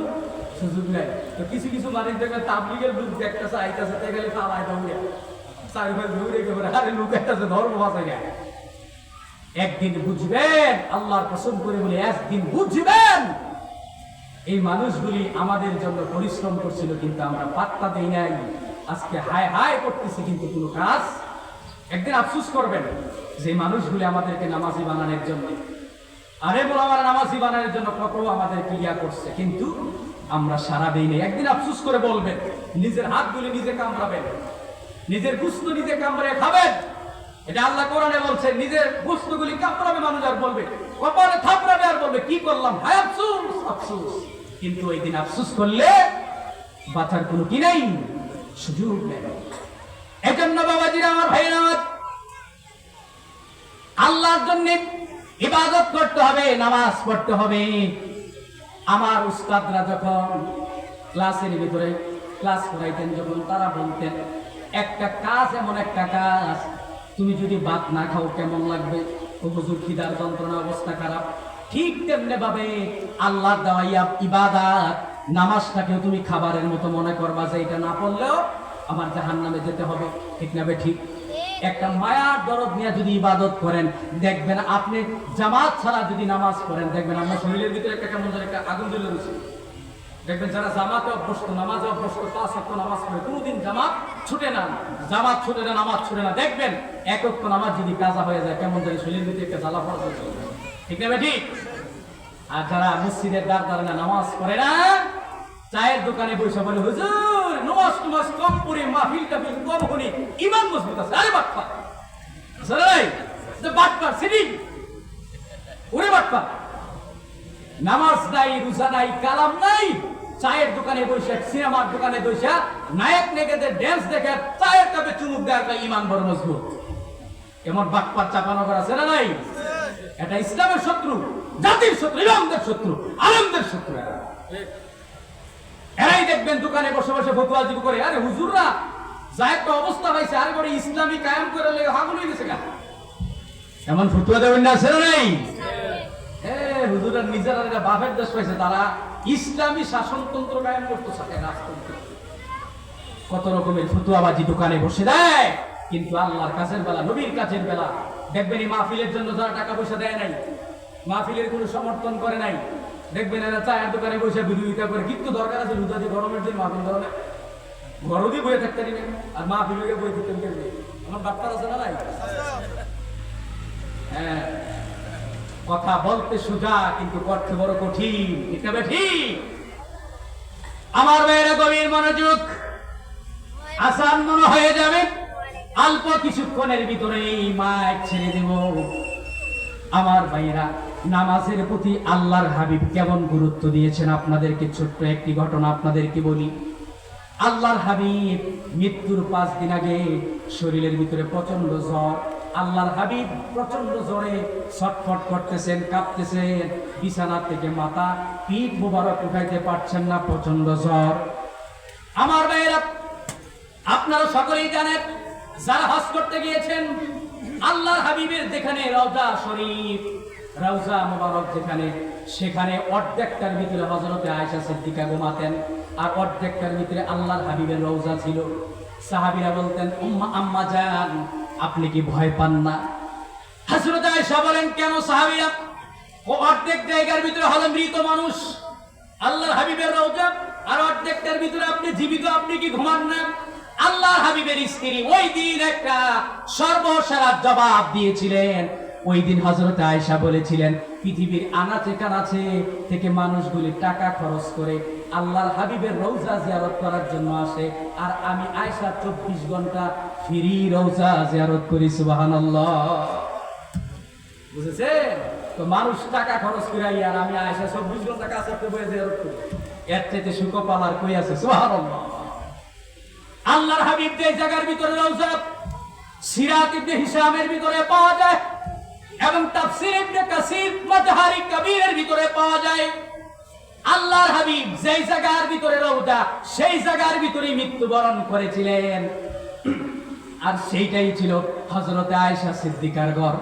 সুযোগ নেয়। তো কিছু কিছু মানুষ দেখবেন তাবলীগের লোক দেখতেছে, আইতেছে, তাই গেলে পালায় দৌড়ে চারি ভাই দৌড়ে গেলে, আরে লোক একটাছে ধর্ম বাঁচা যায়। একদিন বুঝবেন, আল্লাহর কসম করে বলে একদিন বুঝবেন, এই মানুষগুলি আমাদের জন্য পরিশ্রম করছিল, কিন্তু আমরা পাত্তা দেই নাই। আজকে হায় হায় করতেছি, কিন্তু কোনো কাজ। একদিন আফসোস করবেন যে মানুষগুলি আমাদেরকে নামাজি বানানোর জন্য, আরে বলো আমার নামাজি বানানোর জন্য কত আমাদের ক্রিয়া করছে, কিন্তু আমরা সারা দেই নাই। একদিন আফসোস করে বলবেন, নিজের হাতগুলি নিজে কামড়াবেন, নিজের গুস্ত নিজে কামড়ে খাবেন। এটা আল্লাহ কোরআনে বলছে, নিজের গুস্তগুলি কামড়াবে মানুষ, আর বলবে কপালে থাপড়াবে, আর বলবে কি করলাম, হায় আফসোস আফসোস। কিন্তু ওই দিন আফসোস করলে বাঁচার কোনো কি নেই, সুযোগ নেই। এজন্য বাবাজিরা, আমার ভাইয়েরা, আমার আল্লাহর জন্য ইবাদত করতে হবে, নামাজ পড়তে হবে। আমার উস্তাদরা যখন ক্লাসের ভিতরে ক্লাস করাইতেন, যখন তারা বলতেন একটা কাজ, এমন একটা কাজ, তুমি যদি ভাত না খাও কেমন লাগবে? ও হুজুর, খিদার যন্ত্রণা, অবস্থা খারাপ। ঠিক তেমনি ভাবে আল্লাহ দেওয়া ইবাদত, নামাজটাকেও তুমি খাবারের মতো মনে করবা, যে এটা না পড়লেও আমার জাহান্নামে যেতে হবে, ঠিক না? ঠিক। একটা মায়ার দরদ নিয়ে যদি ইবাদত করেন, দেখবেন আপনি জামাত ছাড়া যদি নামাজ পড়েন, দেখবেন আপনার শরীরের ভিতরে একটা কেমন যেন একটা আগুন জ্বলে রয়েছে। দেখবেন যারা জামাতে অভ্যস্ত, নামাজে অভ্যস্ত, 5 ওয়াক্ত নামাজ পড়ে, কোনোদিন জামাত ছুটে না, জামাত ছুটে না, নামাজ ছুটে না। দেখবেন এক ওয়াক্ত নামাজ যদি কাজা হয়ে যায়, কেমন যেন শরীরের ভিতরে একটা জ্বালা পড়া চলছে, ঠিক না ঠিক? আর যারা মসজিদের দ্বার দ্বারে না, নামাজ পড়ে না, চায়ের দোকানে বসে বলে, হুজুর নামাজ টমাজ কম পড়ে, মাহফিল টাফিল কম শুনি, ইমান মজবুত আছে। আরে বাটপা, বাটপা সিডি, ওরে বাটপা, নামাজ নাই, রোজা নাই, কালাম নাই, চায়ের দোকানে বসে, সিনেমার দোকানে বসে নায়ক নেকেদের ড্যান্স দেখে চায়ের কাপে চুমুক দেওয়ার ইমান বড় মজবুত। এমন বাটপার চাপানো করা আছে না নাই? এটা ইসলামের শত্রু, জাতির শত্রু, ইমামদের শত্রু, আলেমদের শত্রু। এরাই দেখবেন দোকানে বসে বসে ফতুয়াজি করে, আরে হুজুররা যা একটা অবস্থা পাইছে, আরে বড় ইসলামী কায়েম করে লেগে হাগুন হয়ে গেছে গা, এমন ফতুয়া দেবেন না, আছে না নাই? হুজুরের নিজেরা বাপের দেশ পাইছে, তারা ইসলামী শাসনতন্ত্র কায়েম করতে থাকে, রাজতন্ত্র। কত রকমের ফতুয়াবাজি দোকানে বসে দেয়, কিন্তু আল্লাহর কাছের বেলা, নবীর কাছের বেলা দেখবেন এই মাহফিলের জন্য যারা টাকা পয়সা দেয় নাই, মাহফিলের কোনো সমর্থন করে নাই, দেখবেন এরা চায়ের দোকানে বসে বিরোধিতা করে। কিন্তু দরকার আছে রুদাদি গরমের দিন মাহফিল ধরনের গরমই বয়ে থাকতে পারি না, আর মাহফিল হয়ে বয়ে থাকতে পারি। আমার ডাক্তার আছে না নাই? হ্যাঁ, কথা বলতে সোজা কিন্তু করতে বড় কঠিন, এটা ঠিক। আমার মেয়েরা গভীর মনোযোগ, আসান মনে হয়ে যাবে, অল্প কিছুক্ষণের ভিতরেই মাইক ছেড়ে দেব। আমার ভাইয়েরা, নামাজের প্রতি আল্লাহর হাবিব কেমন গুরুত্ব দিয়েছেন আপনাদেরকে ছোট্ট একটি ঘটনা আপনাদেরকে বলি। আল্লাহর হাবিব মৃত্যুর 5 দিন আগে শরীরের ভিতরে প্রচন্ড জ্বর। আল্লাহর হাবিব প্রচন্ড জ্বরে ছটফট করতেছেন, কাঁপতেছেন, বিছানা থেকে মাথা পিঠ মোবারক উঠাইতে পারছেন না, প্রচন্ড জ্বর। আমার ভাইয়েরা, আপনারা সকলেই জানেন, যারা হজ করতে গিয়েছেন, আল্লাহর হাবিবের যেখানে রওজা শরীফ, রওজা মোবারক যেখানে, সেখানে অর্ধেকটার ভিতরে হযরতে আয়েশা সিদ্দিকা ঘুমাতেন, আর অর্ধেকটার ভিতরে আল্লাহর হাবিবের রওজা ছিল। সাহাবীরা বলতেন, আম্মা জান, আপনি কি ভয় পান না? হযরত আয়েশা বলেন, কেন সাহাবীরা? ও অর্ধেক জায়গার ভিতরে হলো মৃত মানুষ, আল্লাহর হাবিবের রওজা, আর অর্ধেকটার ভিতরে আপনি জীবিত, আপনি কি ঘুমান না? আল্লাহর হাবিবের স্ত্রী ওই দিন একটা সর্বসারা জবাব দিয়েছিলেন। ওই দিন হযরত আয়েশা বলেছিলেন, পৃথিবীর আনাচে কানাচে থেকে মানুষগুলি টাকা খরচ করে আল্লাহর হাবিবের রওজা জিয়ারত করার জন্য আসে, আর আমি আয়েশা 24 ঘন্টা ফ্রি রওজা জিয়ারত করি। সুবহানাল্লাহ, বুঝেছেন তো? মানুষ টাকা খরচ করে, আর আমি আয়েশা 24 ঘন্টা কাজ করতে বসে জিয়ারত করি। এর চাইতে সুখপাল আর কই আছে? সুবহানাল্লাহ। আল্লাহর হাবিব যে জায়গার ভিতরে রওজা সিরাত ইবনে হিশামের ভিতরে পাওয়া যায়, এবং তাফসীর ইবনে কাসির মাযহারি কবীরের ভিতরে পাওয়া যায়। আল্লাহর হাবিব যেই জায়গার ভিতরে রওজা, সেই জায়গার ভিতরেই মৃত্যুবরণ করেছিলেন, আর সেইটাই ছিল হযরতে আয়েশা সিদ্দিকার ঘর।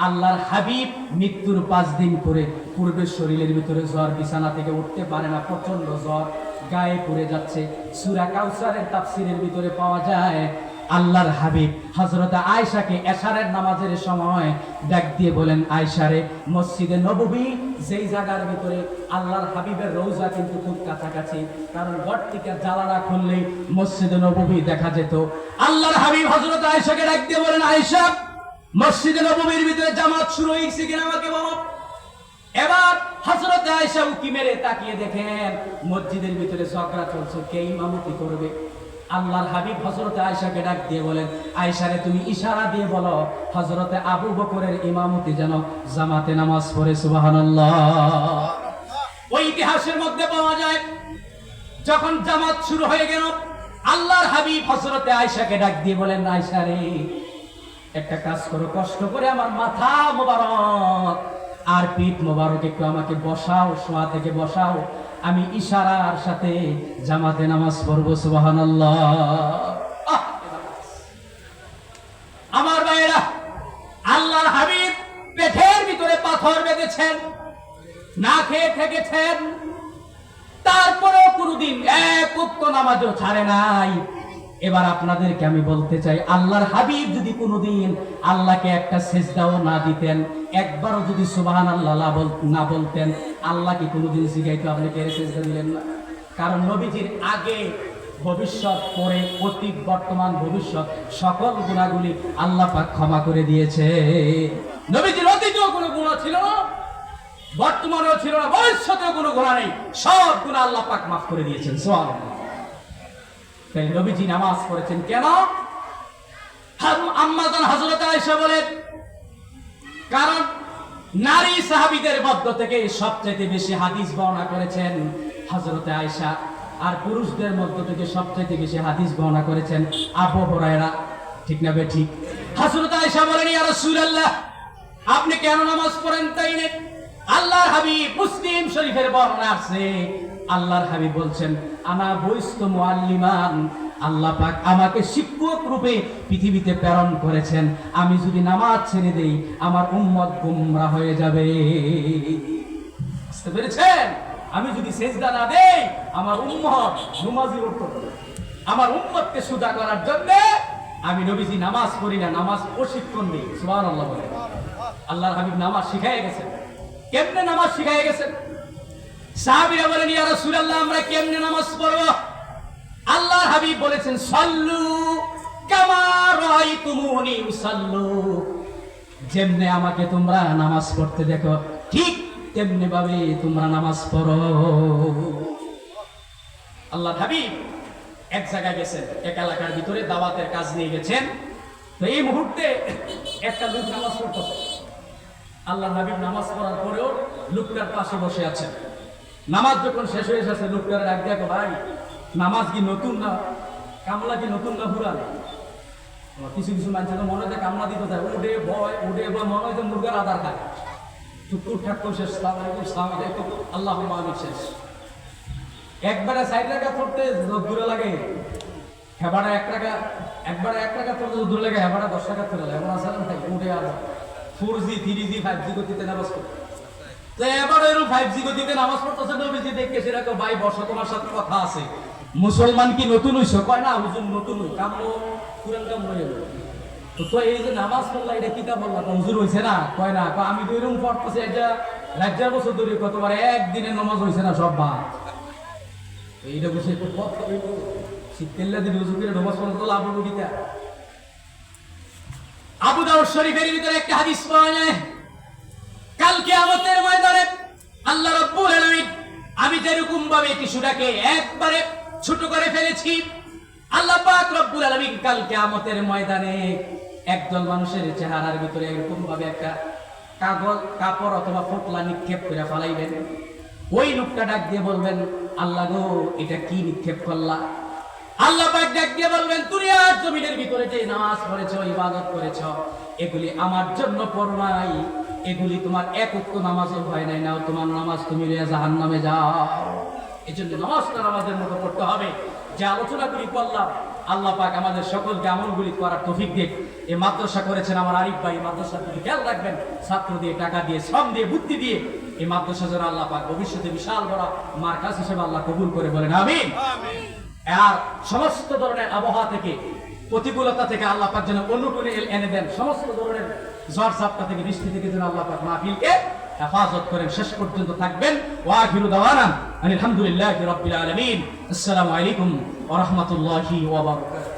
আল্লাহর হাবিব মৃত্যুর 5 দিন পরে পূর্বে শরীরের ভিতরে জ্বর, বিছানা থেকে উঠতে পারে না, প্রচন্ড জ্বর, গায়ে পড়ে যাচ্ছে। সূরা কাউসারের তাফসীরের ভিতরে পাওয়া যায়, আল্লাহর হাবিব হযরত আয়েশাকে এশারের নামাজের সময় ডাক দিয়ে বলেন, আয়েশা রে, মসজিদে নববী যেই জায়গার ভিতরে আল্লাহর হাবিবের রওজা কিন্তু খুব কাছাকাছি, কারণ ঘর থেকে জানালা খুললেই মসজিদে নববী দেখা যেত। আল্লাহর হাবিব হযরত আয়েশাকে ডাক দিয়ে বলেন, আয়েশা, মসজিদে নববীর ভিতরে জামাত শুরু হয়েছে কিনা আমাকে বলো। এবার হযরত আয়েশা উকি মেরে তাকিয়ে দেখেন মসজিদের ভিতরে ঝগড়া চলছে, কে ইমামতি করবে। আল্লাহর হাবিব হযরত আয়েশাকে ডাক দিয়ে বলেন, আয়েশা রে, তুমি ইশারা দিয়ে বলো হযরতে আবু বকরের ইমামতি যেন জামাতে নামাজ পড়ে। সুবহানাল্লাহ। ওই ইতিহাসের মধ্যে পাওয়া যায়, যখন জামাত শুরু হয়ে গেল, আল্লাহর হাবিব হযরতে আয়েশাকে ডাক দিয়ে বলেন, আয়েশা রে, একটা কাজ করো, কষ্ট করে আমার মাথা মোবারক আর পিঠ মোবারক একটু আমাকে বসাও, শোয়া থেকে বসাও, আমি ইশারার সাথে জামাতে নামাজ পড়বো। সুবহানাল্লাহ। আমার ভাইয়েরা, আল্লাহর হাবিব পেটের ভিতরে পাথর বেঁধেছেন, না খেয়ে থেকেছেন, তারপরেও কোনদিন এক ওয়াক্ত নামাজও ছাড়ে নাই। এবার আপনাদেরকে আমি বলতে চাই, আল্লাহর হাবিব যদি কোনোদিন আল্লাহকে একটা সিজদাও না দিতেন, একবারও যদি সুবহানাল্লাহ না বলতেন, আল্লাহ কি কোনোদিন শিখাইতো আপনি কে সিজদা দিলেন না? কারণ নবীজির আগে ভবিষ্যৎ, পরে, অতীত, বর্তমান, ভবিষ্যৎ সকল গুনাহগুলি আল্লাহ পাক ক্ষমা করে দিয়েছে। নবীজির অতীতেও কোনো গুনাহ ছিল না, বর্তমানেও ছিল না, ভবিষ্যতেও কোনো গুনাহ নেই, সব গুনাহ আল্লাহ পাক মাফ করে দিয়েছেন। সুবহানাল্লাহ। তাই নবীজি নামাজ পড়েছেন কেন? আম্মা জান হযরত আয়েশা বলেন, কারণ নারী সাহাবীদের মধ্য থেকে সবচেয়ে বেশি হাদিস বর্ণনা করেছেন হযরত আয়েশা, আর পুরুষদের মধ্য থেকে সবচেয়ে বেশি হাদিস বর্ণনা করেছেন আবু হুরায়রা। ঠিক না ঠিক? হযরত আয়েশা বলেন, ইয়া রাসূলুল্লাহ, আপনি কেন নামাজ পড়েন? তাই না, আল্লাহর হাবিব, মুসলিম শরীফের বর্ণনা আছে, আল্লাহর হাবিব বলছেন, আনা বুইস্তু মুআল্লিমান, আল্লাহ পাক আমাকে শিক্ষক রূপে পৃথিবীতে প্রেরণ করেছেন, আমি যদি নামাজ ছেড়ে দেই আমার উম্মত গোমরাহ হয়ে যাবে। বুঝতে পেরেছেন? আমি যদি সিজদা না দেই আমার উম্মত নামাজই করতে পারবে। আমার উম্মতকে সুদা করার জন্য আমি নবীজি নামাজ পড়ি না, নামাজ প্রশিক্ষণ দিই। সুবহানাল্লাহ বলে। আল্লাহর হাবিব নামাজ শিখাইয়া গেছেন। কেমনে নামাজ শিখাইয়া গেছেন? সাহাবীরা বলেন, ইয়া রাসূলুল্লাহ, আমরা কেমনে নামাজ পড়ব? আল্লাহর হাবিব বলেছেন, সাল্লু কামা রাআইতুমুনি উসাল্লু। যেমনে আমাকে তোমরা নামাজ পড়তে দেখো, ঠিক তেমনি ভাবে তোমরা নামাজ পড়ো। আল্লাহর হাবিব এক জায়গায় গেছেন, এক এলাকার ভিতরে দাওয়াতের কাজ নিয়ে গেছেন। তো এই মুহূর্তে একটা লোক নামাজ পড়তেছে। আল্লাহর হাবিব নামাজ পড়ার পরেও লোকটার পাশে বসে আছেন। নামাজ যখন শেষ হয়ে এসেছে, লোকটার ডাক দেখো, ভাই নামাজ কি নতুন না, কামলা কি নতুন না পুরান? কিছু কিছু মানুষ তো মনে হয় কামলা দিতে চায়, উঠে ভয় মনে হয় যে মুরগার আধার খায়। টুকুর ঠাকুর শেষ, সালাম আলাইকুম, আল্লাহুম্মা আমিন শেষ। একবারে 60 টাকা পড়তে দূরে লাগে, হেবাটা 1 টাকা, একবারে 1 টাকা পড়তে দূরে লাগে, হেবাটা 10 টাকা চলে যায়। এমন আসলে তাই উঠে আর 4G 3G 5G গতিতে নামাজ পড়ে। তো এবার এরকম 5G গতিতে নামাজ পড়তেছে, নবীজি দেখে সেটাকে, ভাই বসো, তোমার সাথে কথা আছে। মুসলমান কি নতুন হইছো? কয় না হুজুর নতুন হই, কামো পুরান কাম হয়ে গেল। তো এই যে নামাজ পড়লা, এটা কিতা বললা? হুজুর হইছে না? কয় না, আমি তো এরকম পড়তেছি, এটা 1000 বছর ধরে, কতবার একদিনে নামাজ হইছে না, সব বাদ। এইটা বসে একটু পথ শীতকাল্লা দিন হুজুরের নামাজ পড়তে তো লাভ হলো কিতা? আবু দাউদ শরীফের ভিতরে একটা হাদিস পাওয়া যায়, কাল কিয়ামতের ময়দানে আল্লাহ রাব্বুল আলামিন, আমি যেরকম ভাবে টিস্যুটাকে একবারে ছোট করে ফেলেছি, আল্লাহ পাক রব্বুল আলামিন কাল কিয়ামতের ময়দানে একদল মানুষের চেহারার ভিতরে এরকম ভাবে একটা কাপড় অথবা ফোঁটলা নিক্ষেপ করে ফেলাইবেন। ওই লোকটা ডাক দিয়ে বলবেন, আল্লাহ গো, এটা কি নিক্ষেপ করলা? আল্লাহ পাক ডাক দিয়ে বলবেন, দুনিয়ার জমিনের ভিতরে যে নামাজ পড়েছো, ইবাদত করেছো, এগুলি আমার জন্য পড়ো নাই, এগুলি তোমার এক ওয়াক্ত নামাজও হয় নাই, নাও তোমার নামাজ তুমি লইয়া জাহান্নামে যাও। এই জন্য নামাজটা নামাজের মতো পড়তে হবে। যে আলোচনাগুলি করলাম, আল্লাহ পাক আমাদের সকলকে আমলগুলি করার তৌফিক দিক। এই মাদ্রাসা করেছেন আমার আরিফ ভাই, মাদ্রাসা থেকে খেয়াল রাখবেন, ছাত্র দিয়ে, টাকা দিয়ে, শ্রম দিয়ে, বুদ্ধি দিয়ে এই মাদ্রাসা যেন আল্লাহ পাক ভবিষ্যতে বিশাল বড় মার্কাজ হিসেবে আল্লাহ কবুল করে, বলেন আমিন। আর সমস্ত ধরনের আবহাওয়া থেকে, প্রতিকূলতা থেকে আল্লাহ পাক যেন অনুকূলে এনে দেন। সমস্ত ধরনের ঝড় ঝাপটা থেকে, বৃষ্টি থেকে যেন আল্লাহ পাক মাহফিলকে হেফাজত করেন, শেষ পর্যন্ত থাকবেন। ওয়া আখিরু দাওয়ানা আলহামদুলিল্লাহি রাব্বিল আলামিন। আসসালামু আলাইকুম ওয়া রাহমাতুল্লাহি ওয়া বারাকাতুহু।